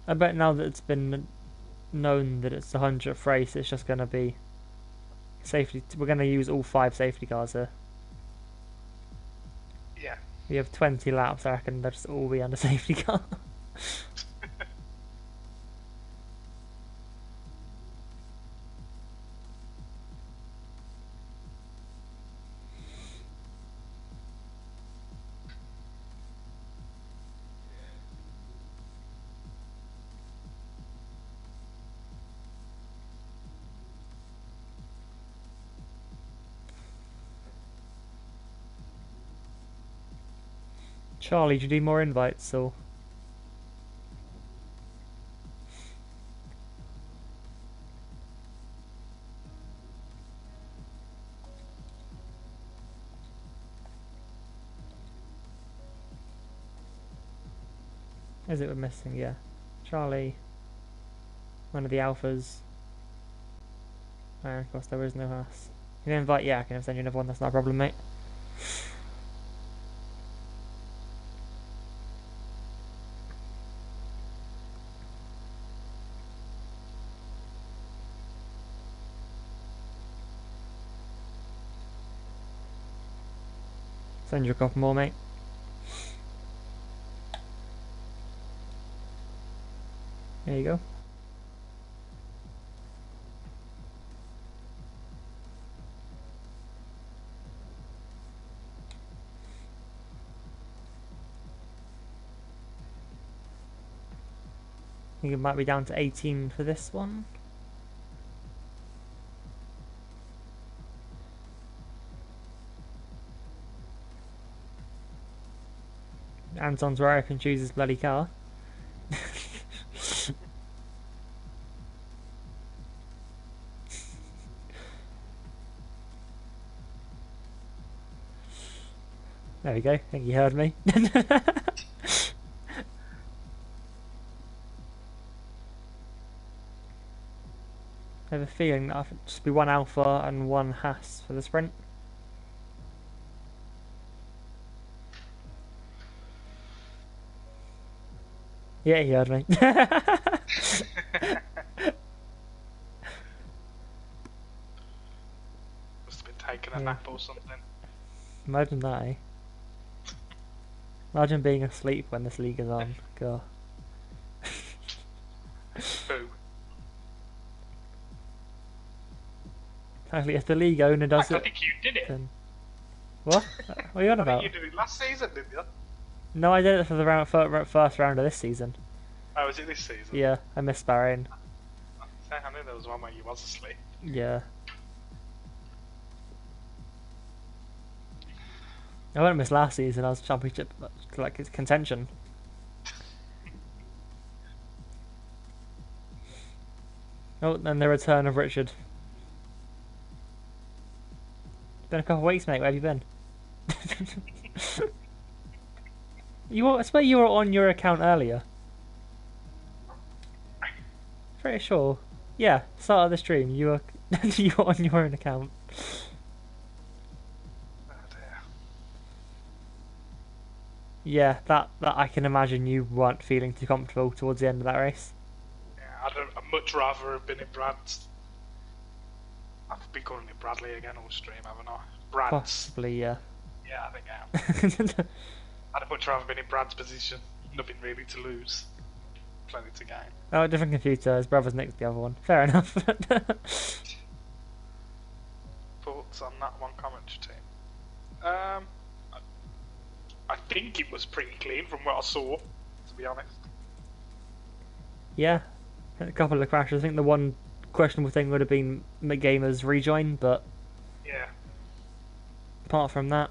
I bet now that it's been known that it's the 100th race, it's just going to be safety. We're going to use all 5 safety cars here. Yeah. We have 20 laps, I reckon they'll just all be under safety car. Charlie, do you need more invites or? Is it we're missing? Yeah. Charlie, one of the alphas. And of course there is no Haas. You can invite, yeah, I can send you another one, that's not a problem, mate. Send you a couple more, mate. There you go. I think it might be down to 18 for this one. Anton's where I can choose his bloody car. There we go, I think you heard me. I have a feeling that I'll just be one Alpha and one Haas for the sprint. Yeah, he heard me. Must have been taking a nap or something. Imagine that, eh? Imagine being asleep when this league is on. God. Boo. Actually, if the league owner does I it, think you did it. then... What? What are you on I about? think you did it last season, didn't you? No, I did it for the first round of this season. Oh, was it this season? Yeah, I missed Bahrain. I knew there was one where you was asleep. Yeah. I wouldn't miss last season. I was championship like it's contention. Oh, and the return of Richard. It's been a couple of weeks, mate. Where have you been? I swear you were on your account earlier. Pretty sure. Yeah, start of the stream. You were you were on your own account. Oh dear. Yeah, that I can imagine you weren't feeling too comfortable towards the end of that race. Yeah, I'd much rather have been in Brad's. I've been calling it Bradley again all stream, haven't I? Brad's. Possibly, yeah. Yeah, I think I am. I'd have much rather been in Brad's position. Nothing really to lose. Plenty to gain. Oh, different computer. His brother's next to the other one. Fair enough. Thoughts on that one commentary team? I think it was pretty clean from what I saw, to be honest. Yeah, a couple of crashes. I think the one questionable thing would have been McGamer's rejoin, but Yeah. apart from that,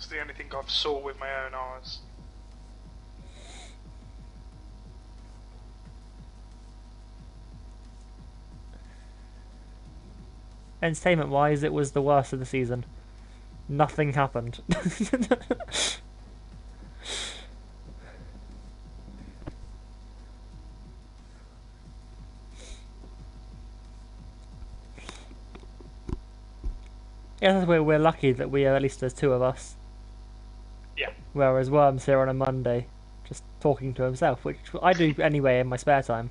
It's the only thing I've saw with my own eyes. entertainment-wise, it was the worst of the season. Nothing happened. Yeah, that's where we're lucky that at least there's two of us. Yeah. Whereas Worm's here on a Monday, just talking to himself, which I do anyway in my spare time.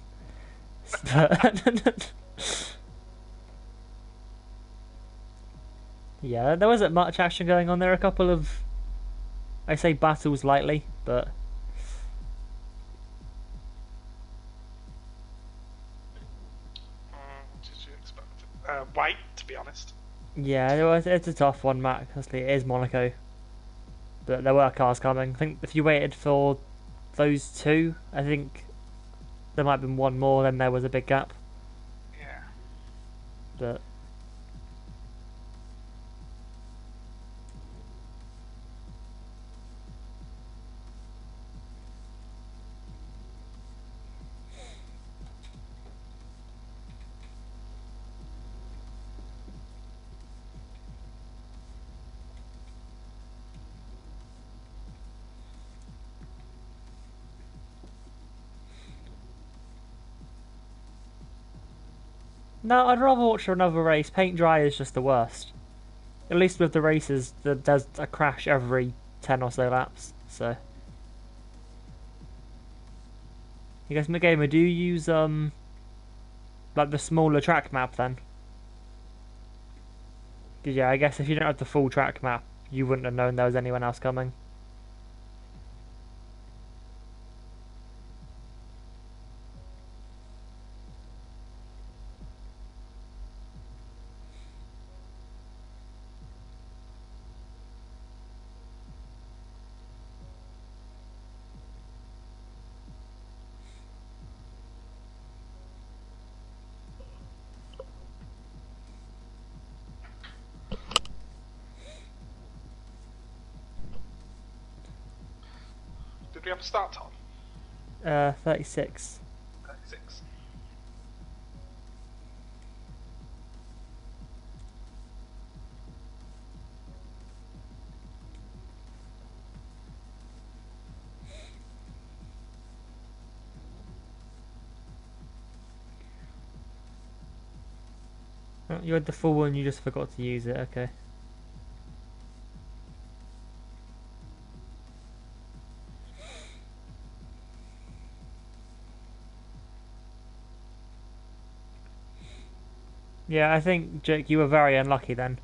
Yeah, there wasn't much action going on. There were a couple of, I say battles lightly, but What did you expect? Wait, to be honest. yeah, it's a tough one, Matt. Honestly, it is Monaco, but there were cars coming. I think if you waited for those two, I think there might have been one more. Then there was a big gap, Yeah. but. No, I'd rather watch another race. Paint dry is just the worst. At least with the races, there's a crash every 10 or so laps. So, you guys, McGamer, do you use like the smaller track map then? 'Cause yeah, I guess if you don't have the full track map, you wouldn't have known there was anyone else coming. Did we have a start time? 36. 36. Oh, you had the full one, you just forgot to use it. Okay. Yeah, I think, Jake, you were very unlucky then.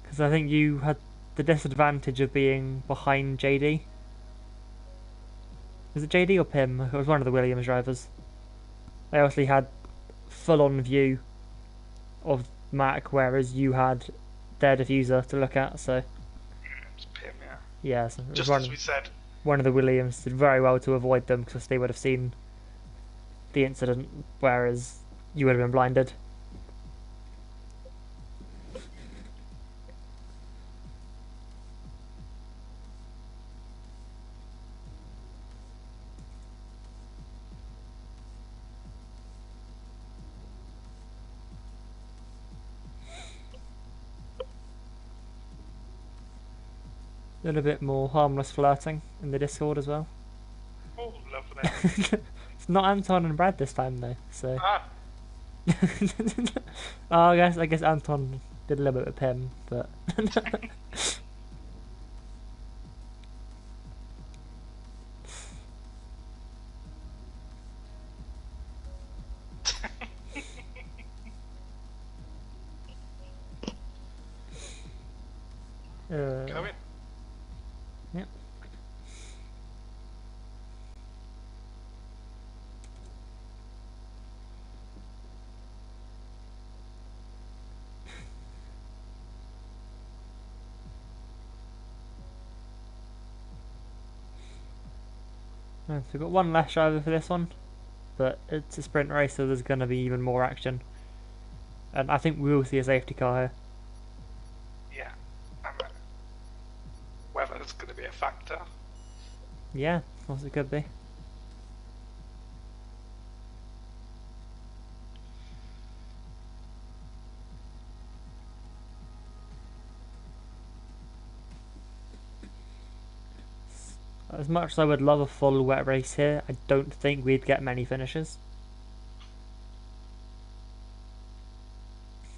Because I think you had the disadvantage of being behind JD. Was it JD or Pim? It was one of the Williams drivers. They obviously had full-on view of Mac, whereas you had their diffuser to look at, so... It was Pim, yeah. Yeah, so Just as we said. one of the Williams did very well to avoid them, because they would have seen the incident, whereas you would have been blinded. A little bit more harmless flirting in the Discord as well. Oh, lovely. It's not Anton and Brad this time though, so... Ah, Oh, I guess Anton did a little bit with Pim, but... go in. Yep. So we've got one less driver for this one, but it's a sprint race, so there's going to be even more action. And I think we will see a safety car here. Yeah. And whether it's going to be a factor. Yeah, of course it could be. As much as I would love a full wet race here, I don't think we'd get many finishes.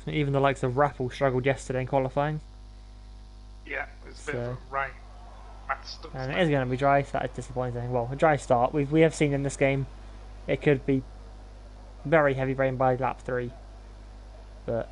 Even the likes of Rappel struggled yesterday in qualifying. Yeah, it was a bit of a rain. And it is going to be dry, so that is disappointing. Well, a dry start. We have seen in this game it could be very heavy rain by lap 3. But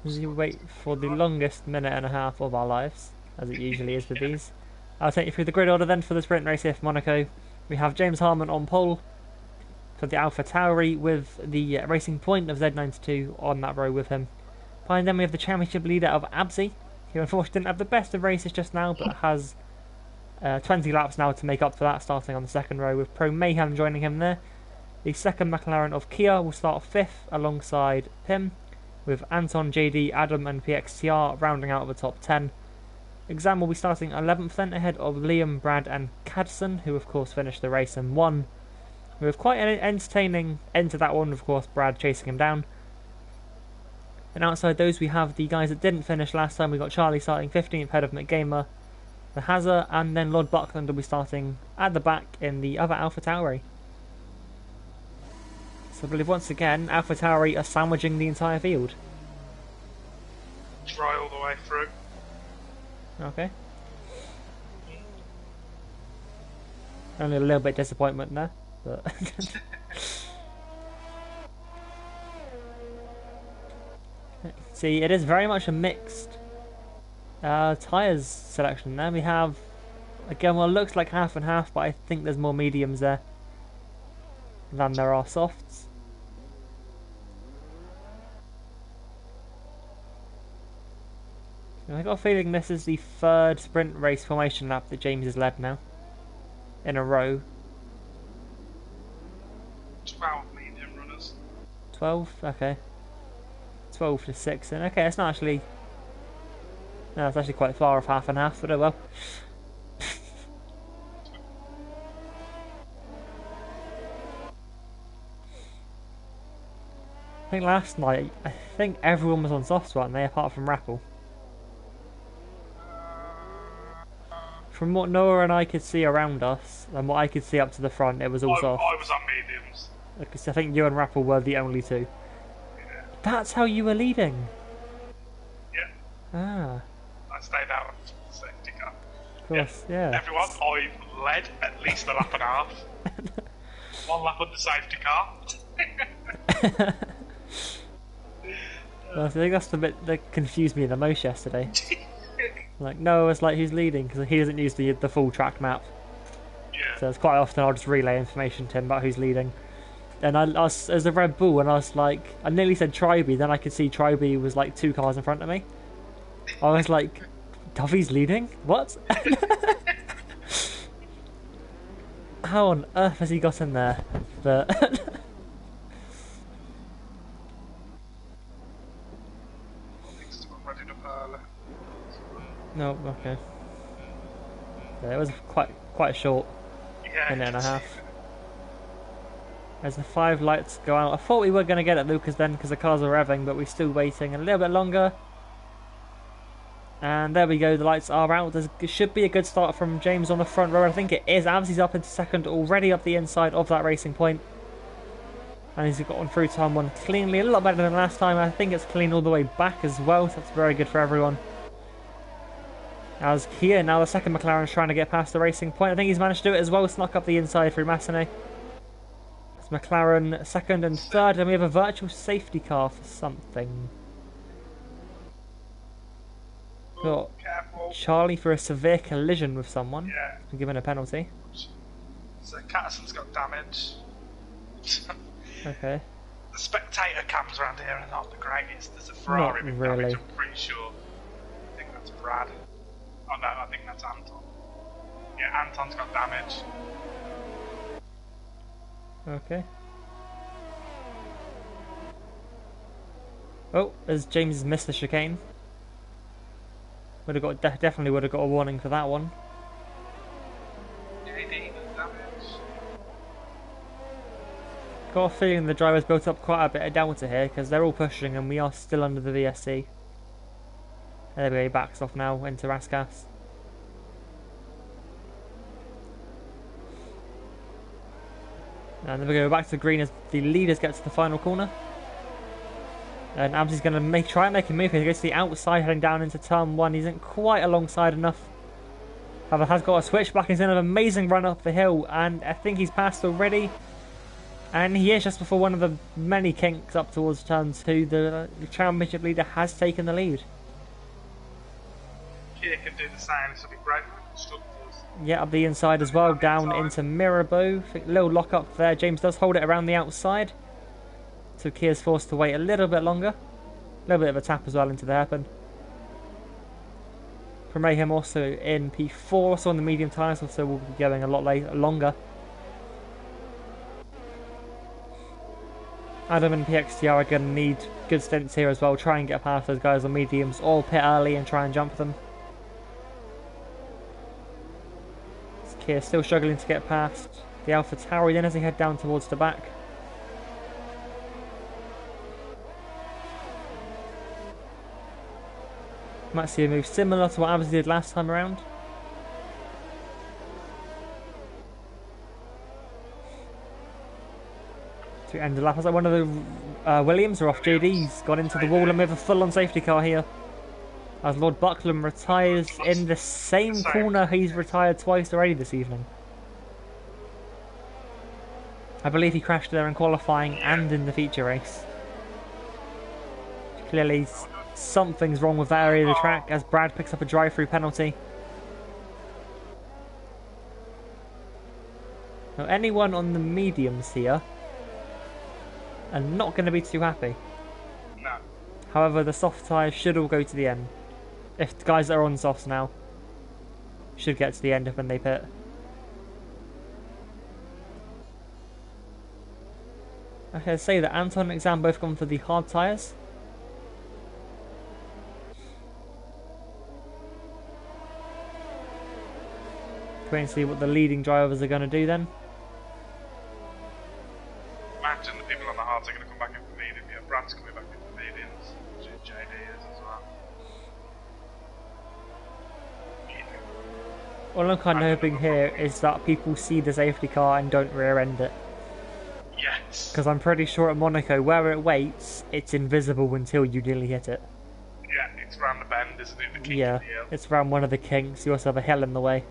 as you wait for the longest minute and a half of our lives, as it usually is with these, I'll take you through the grid order then for the sprint race here for Monaco. We have James Harmon on pole for the Alpha Tauri with the Racing Point of Z92 on that row with him. Behind them we have the championship leader of Abzi, who unfortunately didn't have the best of races just now, but has 20 laps now to make up for that, starting on the second row with Pro Mayhem joining him there. The second McLaren of Kia will start 5th alongside Pim, with Anton, JD, Adam and PXTR rounding out of the top 10. Exam will be starting 11th then, ahead of Liam, Brad and Cadson, who of course finished the race and won. With quite an entertaining end to that one, of course Brad chasing him down. And outside those we have the guys that didn't finish last time. We got Charlie starting 15th ahead of McGamer, the Hazard, and then Lord Buckland will be starting at the back in the other Alpha Tauri. So I believe once again Alpha Tauri are sandwiching the entire field. Dry all the way through. Okay. Only a little bit disappointment there, but see, it is very much a mixed tyres selection there. We have, again, well, it looks like half and half, but I think there's more mediums there than there are softs. I got a feeling this is the third sprint race formation lap that James has led now in a row. 12 medium runners. 12? Okay. 12 to 6 then. Okay, it's not actually... No, it's actually quite far off half and half, but oh well. I think last night, I think everyone was on softs, weren't they, apart from Rappel. From what Noah and I could see around us, and what I could see up to the front, it was all soft. I was on mediums. Because I think you and Rappel were the only two. Yeah. That's how you were leading? Yeah. Ah. I stayed out of the safety car. Of course, yeah. Everyone, I led at least a lap and a half. 1 lap on the safety car. Well, I think that's the bit that confused me the most yesterday. Like, no, it's like who's leading, because he doesn't use the full track map. Yeah. So it's quite often I'll just relay information to him about who's leading. And I was a Red Bull, and I was like, I nearly said Tribe, then I could see Tribe was like 2 cars in front of me. I was like, Duffy's leading? What? How on earth has he got in there? But no, okay. Yeah, it was quite short. Yeah, minute and a half. As the 5 lights go out, I thought we were going to get at Lucas then because the cars are revving, but we're still waiting a little bit longer. And there we go, the lights are out. There should be a good start from James on the front row. I think it is. Absy's up into second, already up the inside of that Racing Point. And he's gotten through turn 1 cleanly, a lot better than last time. I think it's clean all the way back as well, so that's very good for everyone. As Kia, now the second McLaren's trying to get past the Racing Point. I think he's managed to do it as well, snuck up the inside through Massenet. It's McLaren second and third, and we have a virtual safety car for something. Got Charlie for a severe collision with someone, and given a penalty. So Catterson's got damage. Okay. The spectator cams around here are not the greatest. There's a Ferrari with damage, I'm pretty sure. I think that's Brad. Oh no, I think that's Anton. Yeah, Anton's got damage. Okay. Oh, as James missed the chicane. Definitely would have got a warning for that one. JD with got a feeling the drivers built up quite a bit of delta here because they're all pushing and we are still under the VSC. There we go, he backs off now into Raskas. And then we go back to green as the leaders get to the final corner. And Absy's going to try and make a move here. He goes to the outside, heading down into turn 1. He isn't quite alongside enough. However, has got a switchback. He's in an amazing run up the hill, and I think he's passed already. And he is just before one of the many kinks up towards turn 2. The championship leader has taken the lead. Kia can do the same. This will be great for the constructors. Yeah, up the inside as well, down into Mirabeau. Little lock up there. James does hold it around the outside. So Kia's forced to wait a little bit longer. A little bit of a tap as well into the hairpin. From Mayhem also in P4, also on the medium tyres, so we'll be going a lot longer. Adam and PXTR are going to need good stints here as well. Try and get past those guys on mediums, or pit early and try and jump them. Kia still struggling to get past the Alpha Tauri then as they head down towards the back. Might see a move similar to what Abs did last time around. To end the lap, as like one of the Williams are off. JD's gone into the wall and with a full-on safety car here. As Lord Buckland retires in the same corner he's retired twice already this evening. I believe he crashed there in qualifying and in the feature race. Clearly something's wrong with that area of the track as Brad picks up a drive-through penalty. Now anyone on the mediums here are not going to be too happy. No. However, the soft tyres should all go to the end. If the guys that are on softs now should get to the end when they pit. Okay, I'd say that Anton and Exam both gone for the hard tyres. Wait and see what the leading drivers are going to do then. Imagine the people on the hards are going to come back in for medium. Yeah, Brad's coming back in for mediums. JD is as well. All I'm kind of hoping here is that people see the safety car and don't rear-end it. Yes. Because I'm pretty sure at Monaco, where it waits, it's invisible until you nearly hit it. Yeah, it's round the bend, isn't it? The kink Yeah, in the hill. it's around one of the kinks. You also have a hill in the way.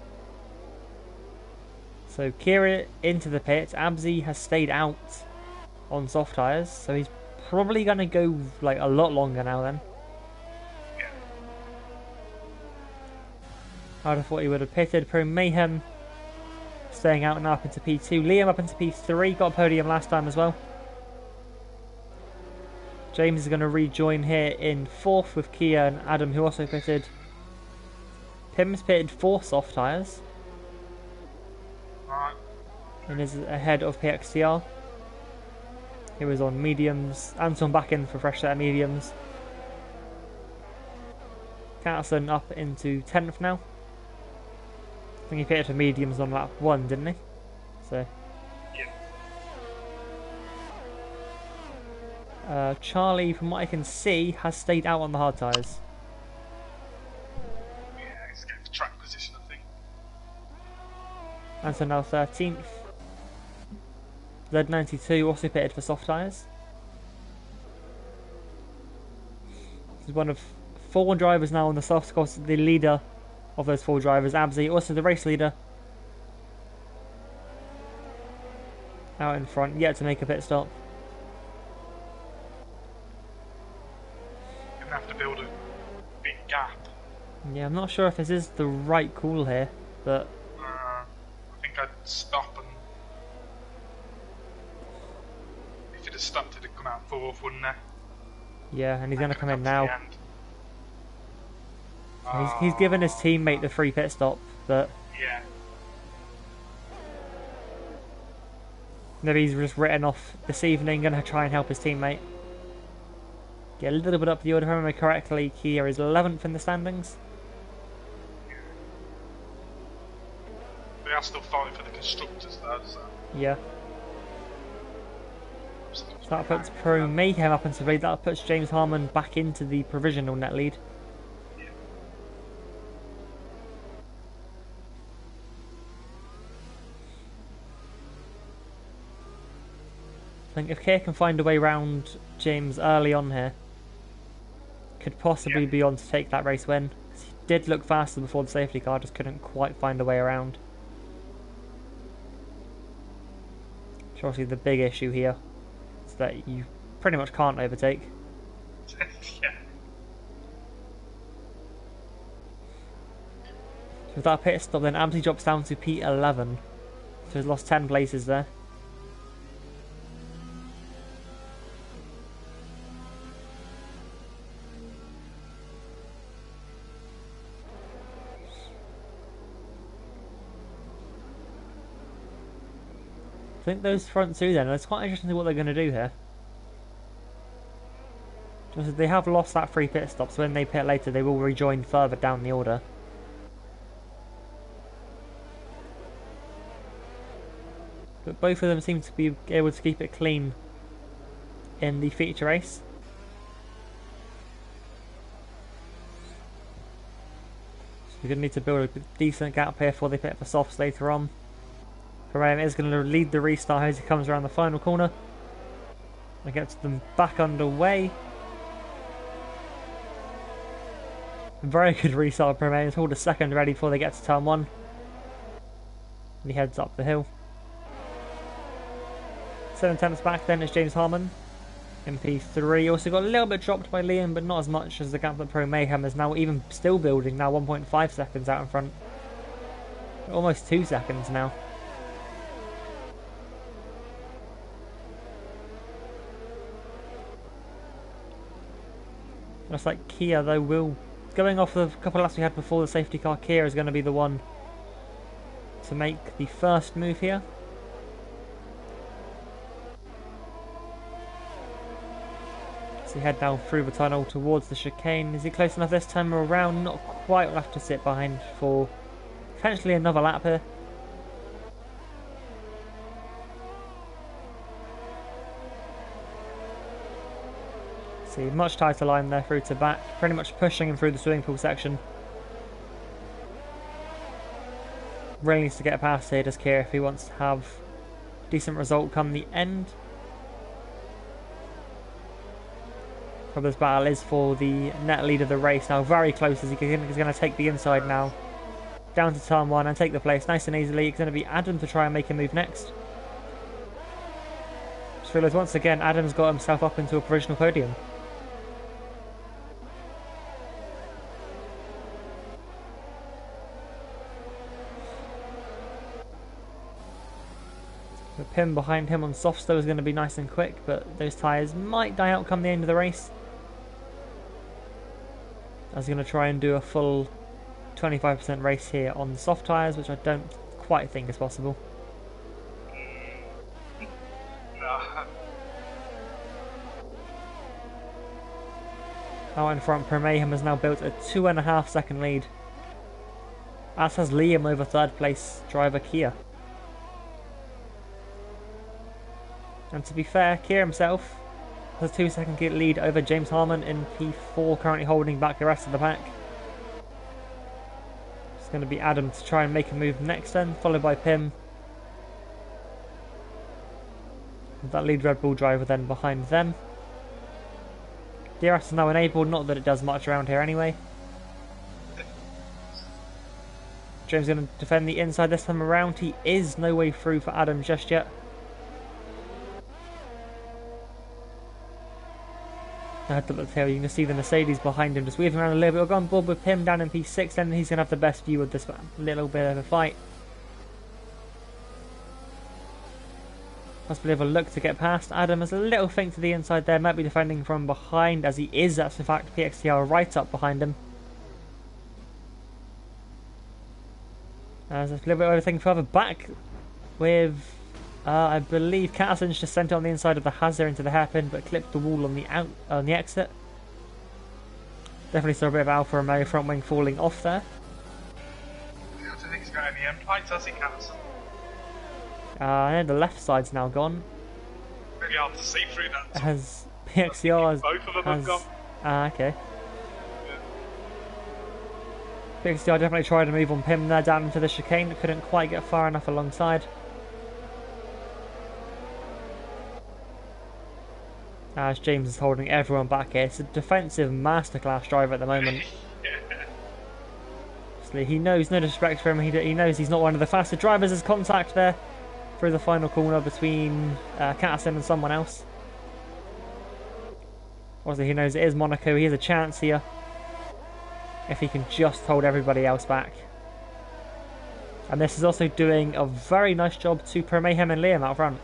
So Kira into the pit. Absy has stayed out on soft tyres, so he's probably going to go like a lot longer now then. Yeah. I'd have thought he would have pitted. Pro Mayhem staying out now up into P2. Liam up into P3. Got a podium last time as well. James is going to rejoin here in 4th with Kia and Adam, who also pitted. Pim's pitted 4 soft tyres Right. and is ahead of PXTR. He was on mediums. Anton back in for fresh set of mediums. Catterson up into 10th now. I think he pitted for mediums on lap 1, didn't he? So. Yeah. Charlie, from what I can see, has stayed out on the hard tyres. Yeah, he's getting to track position, I think. Anton now 13th. Z92 also pitted for soft tyres. This is one of 4 drivers now on the softs. Of course, the leader of those 4 drivers, Absy, also the race leader. Out in front, yet to make a pit stop. Gonna have to build a big gap. Yeah, I'm not sure if this is the right call here, but I think I'd stop and... If he'd have stopped, it'd have come out 4th, wouldn't it? yeah, and he's going to come in to now. the end. He's given his teammate the free pit stop, but Yeah. maybe he's just written off this evening, going to try and help his teammate. Get a little bit up the order, if I remember correctly. Kia is 11th in the standings. They are still fighting for the constructors though, so... Yeah. So that puts Pro Mayhem up into the lead. That puts James Harmon back into the provisional net lead. I think if Keir can find a way round James early on here, could possibly be on to take that race win. He did look faster before the safety car, just couldn't quite find a way around. So obviously the big issue here is that you pretty much can't overtake. Yeah. So with that pit stop, then Amsey drops down to P11. So he's lost 10 places there. I think those front two then, it's quite interesting to see what they're going to do here. Just they have lost that free pit stop, so when they pit later they will rejoin further down the order. But both of them seem to be able to keep it clean in the feature race. So you're going to need to build a decent gap here before they pit for softs later on. Graham is going to lead the restart as he comes around the final corner. And gets them back underway. Very good restart from Graham. He's hold a second ready before they get to turn 1. And he heads up the hill. 7 tenths back then is James Harmon. MP3 also got a little bit dropped by Liam, but not as much as the gap that Pro Mayhem is now even still building, now 1.5 seconds out in front. Almost 2 seconds now. Looks like Kia though will, going off the couple of laps we had before the safety car, Kia is going to be the one to make the first move here. So he head down through the tunnel towards the chicane. Is he close enough this time around? Not quite, we'll have to sit behind for potentially another lap here. See, much tighter line there through to back, pretty much pushing him through the swimming pool section. Really needs to get past here, does Keir, if he wants to have a decent result come the end. Probably this battle is for the net lead of the race now, very close as he's going to take the inside now. Down to turn 1 and take the place nice and easily. It's going to be Adam to try and make a move next. Just realised once again Adam's got himself up into a provisional podium. The pin behind him on softs though is going to be nice and quick, but those tyres might die out come the end of the race. I was going to try and do a full 25% race here on the soft tyres, which I don't quite think is possible. No. Out in front, Pro Mayhem has now built a 2.5 second lead. As has Liam over third place driver Kia. And to be fair, Keir himself has a 2 second lead over James Harmon in P4, currently holding back the rest of the pack. It's going to be Adam to try and make a move next then, followed by Pim. With that lead Red Bull driver then behind them. DRS is now enabled, not that it does much around here anyway. James going to defend the inside this time around. He is no way through for Adam just yet. Head up the tail, you can see the Mercedes behind him just weaving around a little bit. We'll go on board with him down in P6, then he's going to have the best view of this little bit of a fight. Possibly have a look to get past. Adam has a little feint to the inside there, might be defending from behind as he is. That's in fact PXTR right up behind him. There's a little bit of everything further back with I believe Catterson's just sent it on the inside of the Hazard into the hairpin, but clipped the wall on the exit. Definitely saw a bit of Alfa Romeo front wing falling off there. I don't think he's got any end plates, has he, Catterson? The left side's now gone. Yeah, be able to see through that. Has PXCR Both of them have gone. Okay. PXCR definitely tried to move on Pim there down into the chicane, couldn't quite get far enough alongside. As James is holding everyone back here. It's a defensive masterclass driver at the moment. Obviously, he knows, no disrespect for him, he knows he's not one of the faster drivers. There's contact there through the final corner between Catterson and someone else. Obviously, he knows it is Monaco. He has a chance here if he can just hold everybody else back. And this is also doing a very nice job to Pro Mayhem and Liam out front.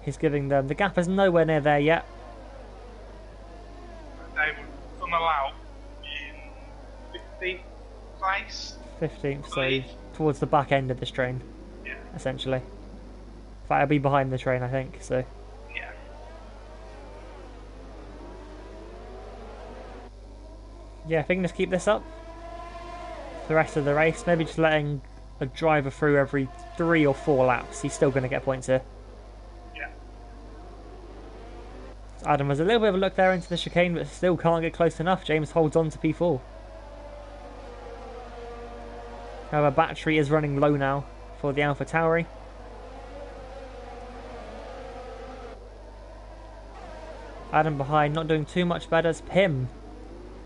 He's giving them, the gap is nowhere near there yet. They would funnel out in 15th place. 15th, so towards the back end of this train, essentially. In fact, I'll be behind the train, I think, so. Yeah. Yeah, if we can just keep this up for the rest of the race, maybe just letting a driver through every 3 or 4 laps, he's still going to get points here. Adam has a little bit of a look there into the chicane, but still can't get close enough. James holds on to P4. However, battery is running low now for the Alpha Tauri. Adam behind, not doing too much better as Pim.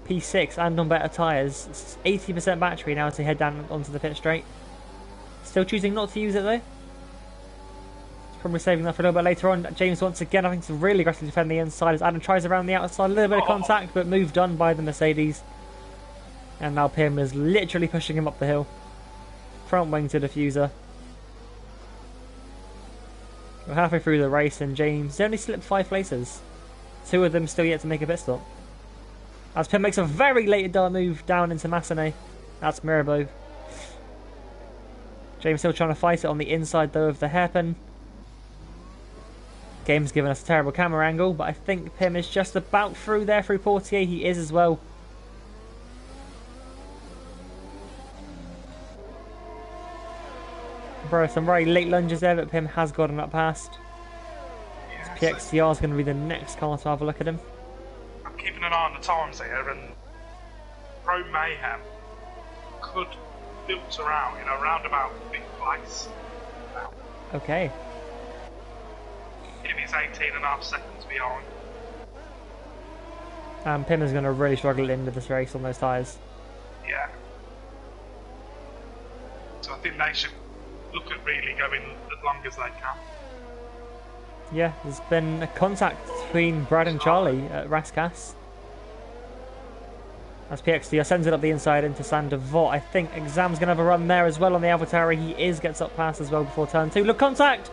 P6 and on better tyres. It's 80% battery now as they head down onto the pit straight. Still choosing not to use it though. Probably saving that for a little bit later on. James once again having to really aggressively defend the inside as Adam tries around the outside. A little bit of contact, but move done by the Mercedes. And now Pim is literally pushing him up the hill. Front wing to diffuser. We're halfway through the race and James only slipped 5 places. 2 of them still yet to make a pit stop. As Pim makes a very late move down into Massenet. That's Mirabeau. James still trying to fight it on the inside though of the hairpin. Game's given us a terrible camera angle, but I think Pim is just about through there through Portier. He is as well. Bro, some very late lunges there, but Pim has gotten up past. PXCR is going to be the next car to have a look at him. I'm keeping an eye on the times here, and Pro Mayhem could filter out in around about 5th place. Okay. He's 18.5 seconds behind. Pim is going to really struggle into this race on those tyres. Yeah. So I think they should look at really going as long as they can. Yeah, there's been a contact between Brad and Charlie at Rascasse. As PXD sends it up the inside into Sander Vaught. I think Exam's going to have a run there as well on the AlphaTauri. He gets up past as well before turn 2. Look, contact!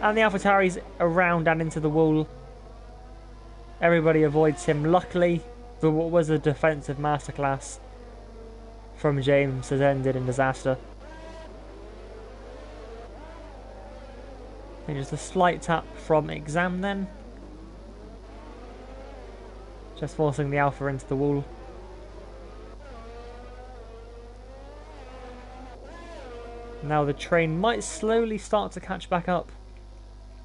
And the AlphaTauri's around and into the wall. Everybody avoids him. Luckily, for what was a defensive masterclass from James has ended in disaster. And just a slight tap from Exam then. Just forcing the Alpha into the wall. Now the train might slowly start to catch back up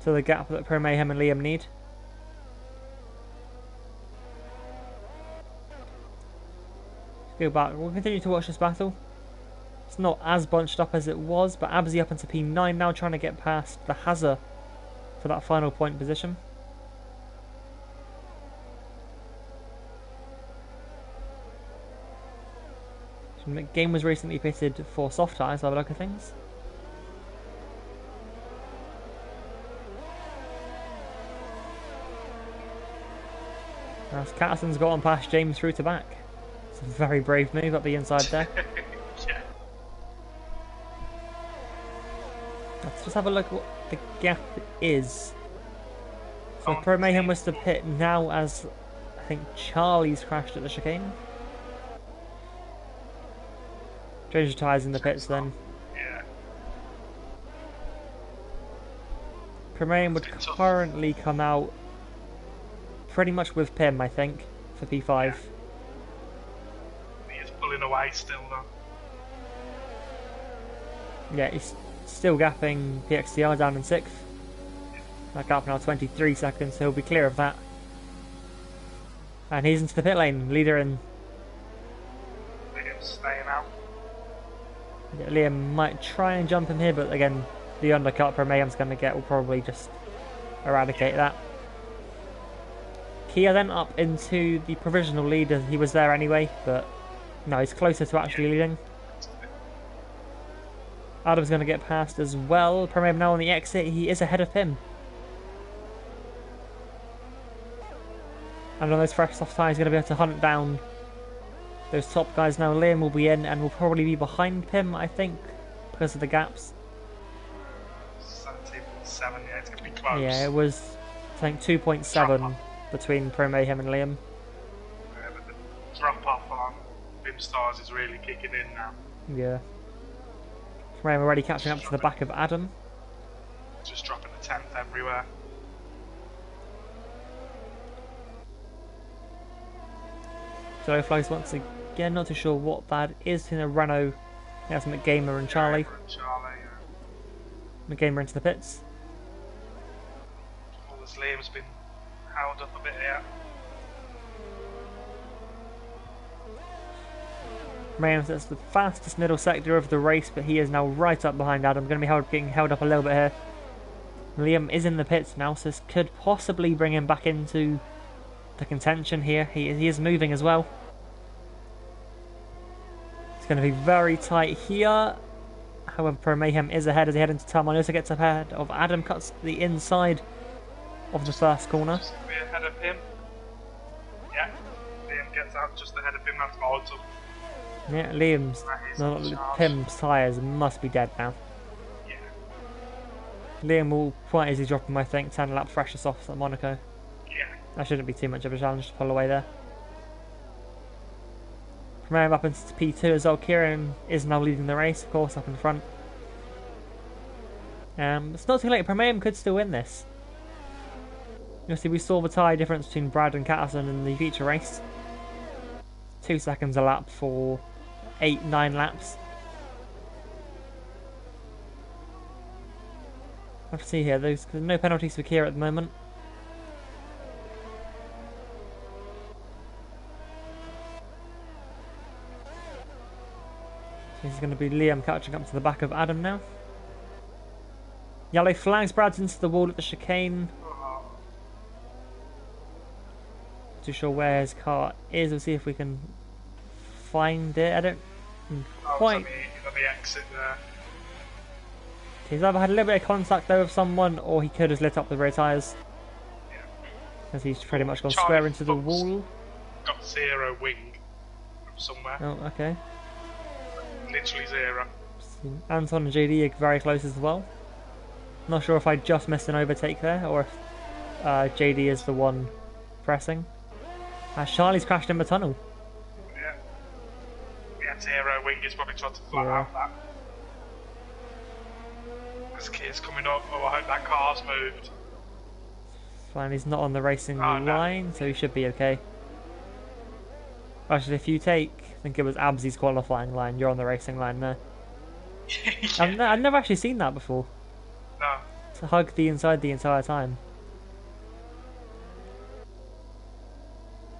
to the gap that Pro Mayhem and Liam need. Go back. We'll continue to watch this battle. It's not as bunched up as it was, but Abzi up into P9 now, trying to get past the Hazard for that final point position. Game was recently pitted for soft tyres by the look of things. As Catterson's got on past James through to back. It's a very brave move up the inside there. Yeah. Let's just have a look at what the gap is. So Pro Mayhem was to pit now as I think Charlie's crashed at the chicane. Change the tyres in the pits then. Yeah. Pro Mayhem would currently come out pretty much with Pim, I think, for P5. He is pulling away still though. Yeah, he's still gapping PXTR down in 6th. That gap now 23 seconds, so he'll be clear of that. And he's into the pit lane, leader in. Liam's staying out. Yeah, Liam might try and jump him here, but again, the undercut for Mayhem's going to get will probably just eradicate that. Kia then up into the provisional lead, as he was there anyway, but no, he's closer to actually leading. Adam's going to get past as well. Mayhem now on the exit, he is ahead of him. And on those fresh soft tyres, he's going to be able to hunt down those top guys now. Liam will be in and will probably be behind Pim, I think, because of the gaps. 17.7, yeah, it's going to be close. Yeah, it was, I think, 2.7 between Pro Mayhem and Liam. Yeah, but the drop off on Bim Stars is really kicking in now. Yeah. Mayhem already catching up to the back of Adam. Just dropping the 10th everywhere. Jello flies once again, not too sure what that is. In a Renault, that's McGamer and Charlie. McGamer into the pits. All this Liam's been held up a bit here. Mayhem's that's the fastest middle sector of the race, but he is now right up behind Adam. Going to be getting held up a little bit here. Liam is in the pits now, so this could possibly bring him back into the contention here. He is moving as well. It's going to be very tight here. However, Pro Mayhem is ahead as he heads into turn 1. He also gets ahead of Adam, cuts the inside of the first corner. Just be ahead of him. Yeah, Liam gets out just ahead of him. That's awesome. Yeah, Pim's tyres must be dead now. Yeah. Liam will quite easily drop him, I think. 10 laps fresher softs at Monaco. Yeah. That shouldn't be too much of a challenge to pull away there. From Mayhem up into P2 as well. Kieran is now leading the race, of course, up in front. It's not too late. Mayhem could still win this. You'll see we saw the tyre difference between Brad and Catterson in the feature race. 2 seconds a lap for 8-9 laps. Let's see here. There's no penalties for Kia at the moment. This is going to be Liam catching up to the back of Adam now. Yellow flags. Brad's into the wall at the chicane. Not too sure where his car is. We'll see if we can find it. I don't quite. He's on the exit there. He's either had a little bit of contact there with someone, or he could have lit up the rear tyres. Yeah. As he's pretty much gone Charlie square into the Fox wall. Got 0 wing from somewhere. Oh, okay. Literally 0. Anton and JD are very close as well. Not sure if I just missed an overtake there, or if JD is the one pressing. Charlie's crashed in the tunnel. Yeah. He had 0 wing, he's probably tried to flat out that. This kid's coming up. Oh, I hope that car's moved. Fine, he's not on the racing line, so he should be okay. Actually, if you take, I think it was Absy's qualifying line, you're on the racing line there. Yeah. I've never actually seen that before. No. To hug the inside the entire time.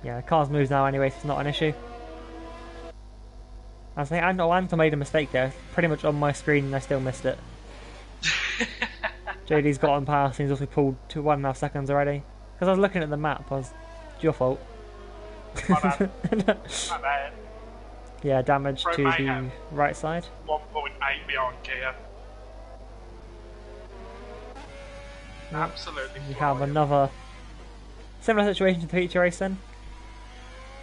Yeah, the car's moved now anyway, so it's not an issue. I think Anton made a mistake there. Pretty much on my screen and I still missed it. JD's gotten past and he's also pulled to 1.5 seconds already. Because I was looking at the map, it's your fault. My bad. My bad. Yeah, damage Pro to Mayhem. the right side. 1.8 beyond Kia. Absolutely. We have flying. another similar situation to the feature race then.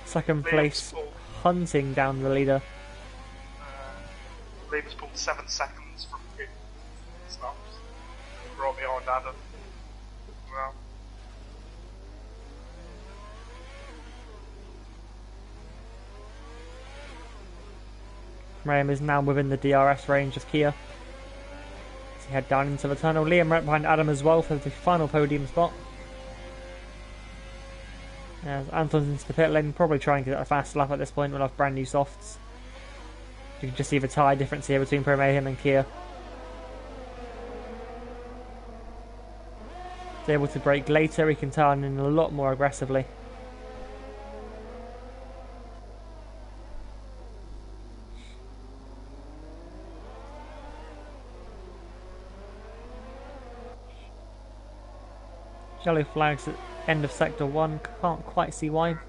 Second place, pulled, hunting down the leader. Liam's pulled 7 seconds from pit stops. Brought behind Adam. Well. Mayhem is now within the DRS range of Kia. As he head down into the tunnel. Liam right behind Adam as well for the final podium spot. As Anton's into the pit lane, probably trying to get a fast lap at this point. We'll have brand new softs. You can just see the tyre difference here between Pro Mayhem and Kia. He's able to brake later, he can turn in a lot more aggressively. Yellow flags at end of sector 1, can't quite see why. No.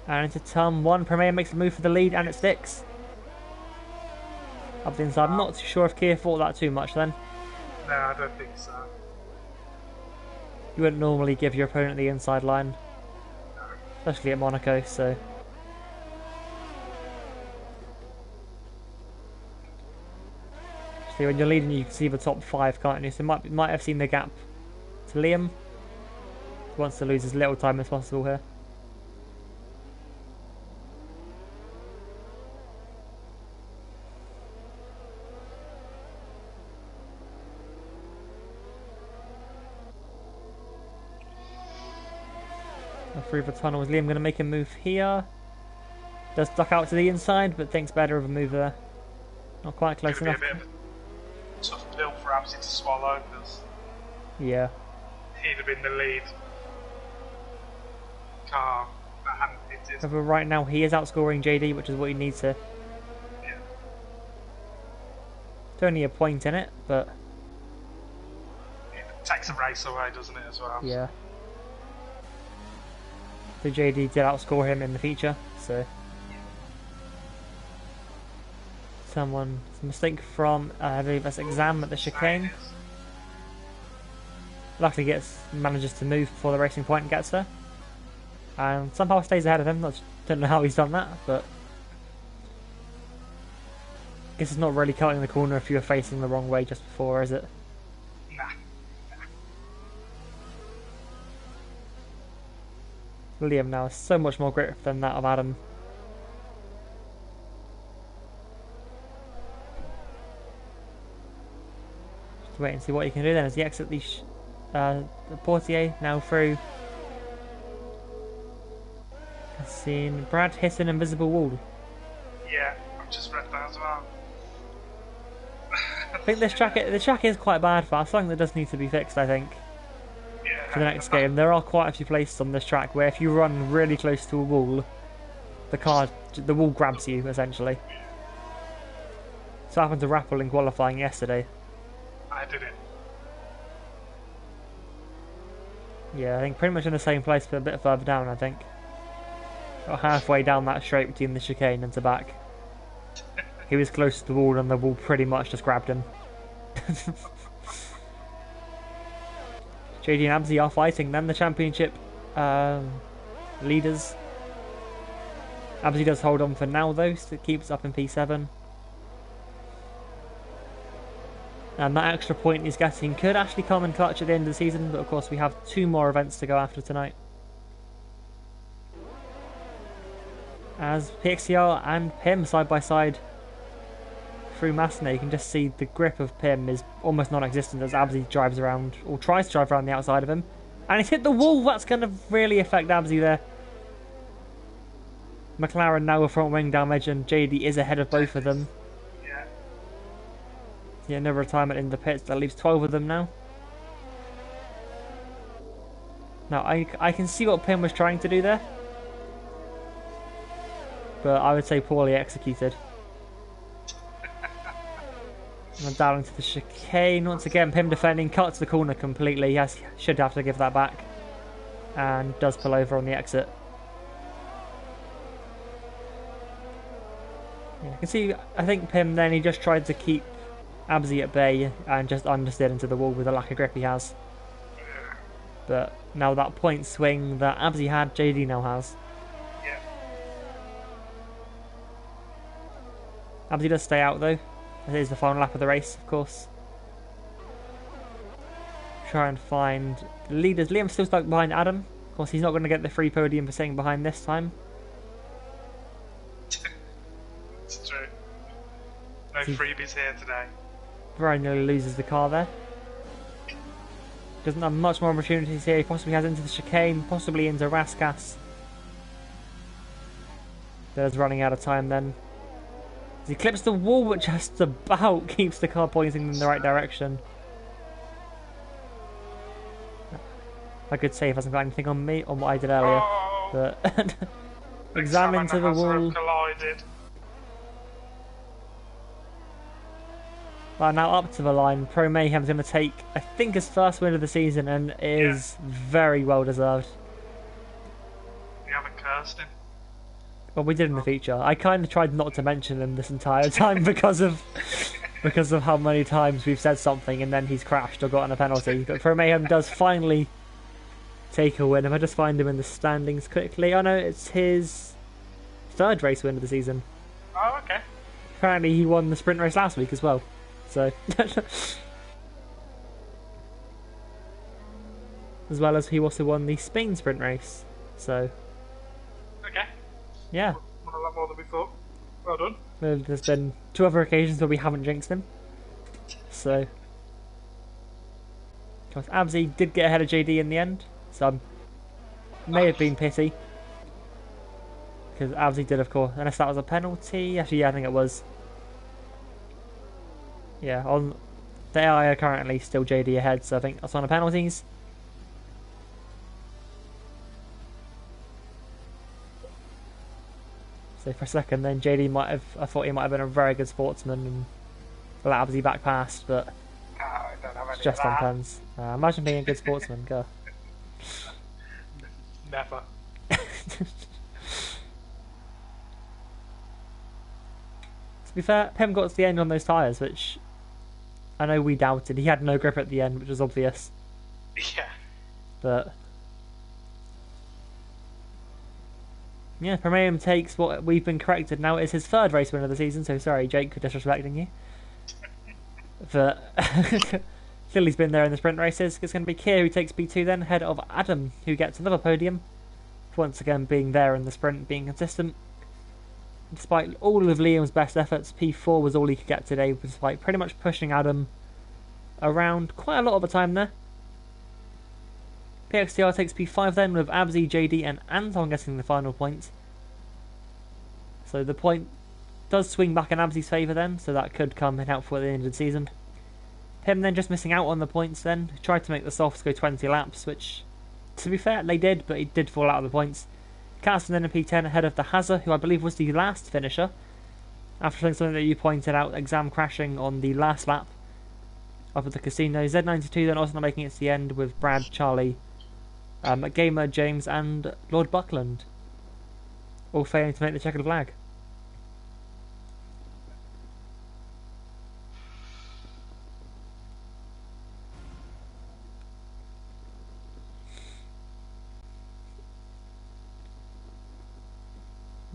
And into turn 1, Premier makes a move for the lead and it sticks. Up the inside, I'm not too sure if Kia thought that too much then. No, I don't think so. You wouldn't normally give your opponent the inside line, especially at Monaco, so... See, when you're leading you can see the top 5, can't you? So might have seen the gap to Liam. He wants to lose as little time as possible here. Through the tunnel, is Liam going to make a move here? Does duck out to the inside, but thinks better of a move there. Not quite close enough. Be a bit of a tough pill for Absy to swallow, because Yeah. he'd have been the lead car that hadn't pitted. However, right now he is outscoring JD, which is what he needs to. Yeah. It's only a point in it, but It takes a race away, doesn't it, as well? yeah. So JD did outscore him in the feature, so someone's mistake from I believe that's Exam at the chicane. Luckily manages to move before the racing point gets there. And somehow stays ahead of him. Don't know how he's done that, but guess it's not really cutting the corner if you were facing the wrong way just before, is it? Nah. Liam now has so much more grip than that of Adam. Just wait and see what he can do then as he exits the Portier now through. I've seen Brad hit an invisible wall. Yeah, I've just read that as well. I think the track is quite bad, but something that does need to be fixed, I think, Yeah. for the next game. There are quite a few places on this track where if you run really close to a wall, the wall grabs you, essentially. So happened to Rappel in qualifying yesterday. I did it. Yeah, I think pretty much in the same place, but a bit further down, I think. About halfway down that straight between the chicane and to back. He was close to the wall and the wall pretty much just grabbed him. JD and Absy are fighting then, the championship leaders. Absy does hold on for now though, so it keeps up in P7. And that extra point he's getting could actually come in clutch at the end of the season, but of course we have 2 more events to go after tonight. As PXCR and Pim side by side through Massenet, you can just see the grip of Pim is almost non-existent as Absy drives around, or tries to drive around the outside of him. And he's hit the wall, that's going to really affect Absy there. McLaren now with front wing damage and JD is ahead of both of them. Yeah. Yeah, no retirement in the pits, that leaves 12 of them now. Now, I can see what Pim was trying to do there, but I would say poorly executed. And down into the chicane once again. Pim defending, cuts the corner completely. He should have to give that back, and does pull over on the exit. Yeah, you can see. I think Pim then he just tried to keep Absy at bay and just understeered into the wall with the lack of grip he has. But now that point swing that Absy had, JD now has. Yeah. Absy does stay out though. This is the final lap of the race, of course. Try and find the leaders. Liam's still stuck behind Adam. Of course, he's not going to get the free podium for staying behind this time. It's true. No freebies here today. Very nearly loses the car there. Doesn't have much more opportunities here. He possibly has into the chicane, possibly into Raskas. There's running out of time then. He clips the wall, but just about keeps the car pointing in the right direction. I could say if hasn't got anything on me on what I did earlier. Oh, But exam into the wall. Collided. Well, now up to the line. Pro Mayhem's going to take, I think, his first win of the season, and it is very well deserved. You haven't cursed him. Well, we did in the feature. I kind of tried not to mention him this entire time because of how many times we've said something and then he's crashed or gotten a penalty. But Pro Mayhem does finally take a win. If I just find him in the standings quickly, oh no, it's his third race win of the season. Oh, okay. Apparently, he won the sprint race last week as well. So, as well as he also won the Spain sprint race. So, Okay. yeah, Won a lot more than we thought. Well done. there's been 2 other occasions where we haven't jinxed him. So, of course, Absy did get ahead of JD in the end. So, may have been pity. Because Absy did, of course, unless that was a penalty. Actually, yeah, I think it was. Yeah, on the AI are currently still JD ahead, so I think that's on the penalties. So for a second, then JD I thought he might have been a very good sportsman and allowed Absy back past, but No, I don't have any it's just of on that. pens. Imagine being a good sportsman, go. Never. To be fair, Pim got to the end on those tyres, which I know we doubted. He had no grip at the end, which was obvious, Yeah. but yeah, Premium takes what we've been corrected now. It's his third race win of the season, so sorry, Jake, for disrespecting you. But Philly's been there in the sprint races. It's going to be Kier who takes P2 then, ahead of Adam, who gets another podium. Once again, being there in the sprint, being consistent. Despite all of Liam's best efforts, P4 was all he could get today, despite pretty much pushing Adam around quite a lot of the time there. PXTR takes P5 then, with Absy, JD and Anton getting the final point. So the point does swing back in Absy's favour then, so that could come in helpful at the end of the season. Him then just missing out on the points then. He tried to make the softs go 20 laps, which, to be fair, they did, but he did fall out of the points. Carson then in P10 ahead of the Hazard, who I believe was the last finisher. After doing something that you pointed out, exam crashing on the last lap up at the casino. Z92 then also not making it to the end with Brad, Charlie, Gamer, James and Lord Buckland all failing to make the checkered flag.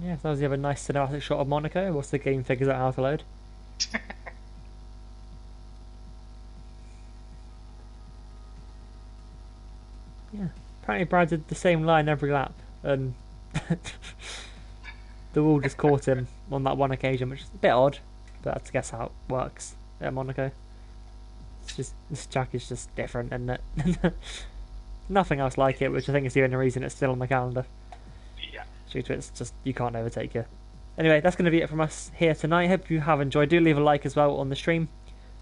Yeah, so you have a nice cinematic shot of Monaco once the game figures out how to load. Yeah, apparently Brad did the same line every lap, and the wall just caught him on that one occasion, which is a bit odd, but I guess how it works at Monaco. It's just, this track is just different, isn't it? Nothing else like it, which I think is the only reason it's still on the calendar. Yeah. Due to it's just, you can't overtake you. Anyway, that's going to be it from us here tonight. Hope you have enjoyed. Do leave a like as well on the stream,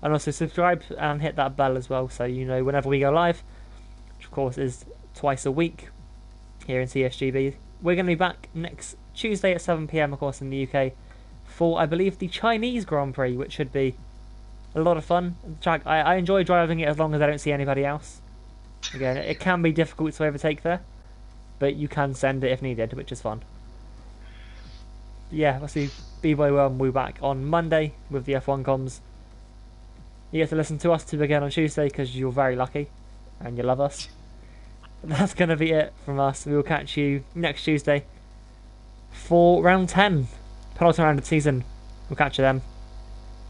and also subscribe and hit that bell as well, so you know whenever we go live, which of course is twice a week here in CSGB. We're going to be back next Tuesday at 7 PM, of course, in the UK for, I believe, the Chinese Grand Prix, which should be a lot of fun. The track, I enjoy driving it as long as I don't see anybody else. Again, it can be difficult to overtake there, but you can send it if needed, which is fun. Yeah, we'll see B-Boy Will be back on Monday with the F1 comms. You get to listen to us two again on Tuesday because you're very lucky and you love us. But that's going to be it from us. We will catch you next Tuesday for round 10, penultimate round of the season. We'll catch you then.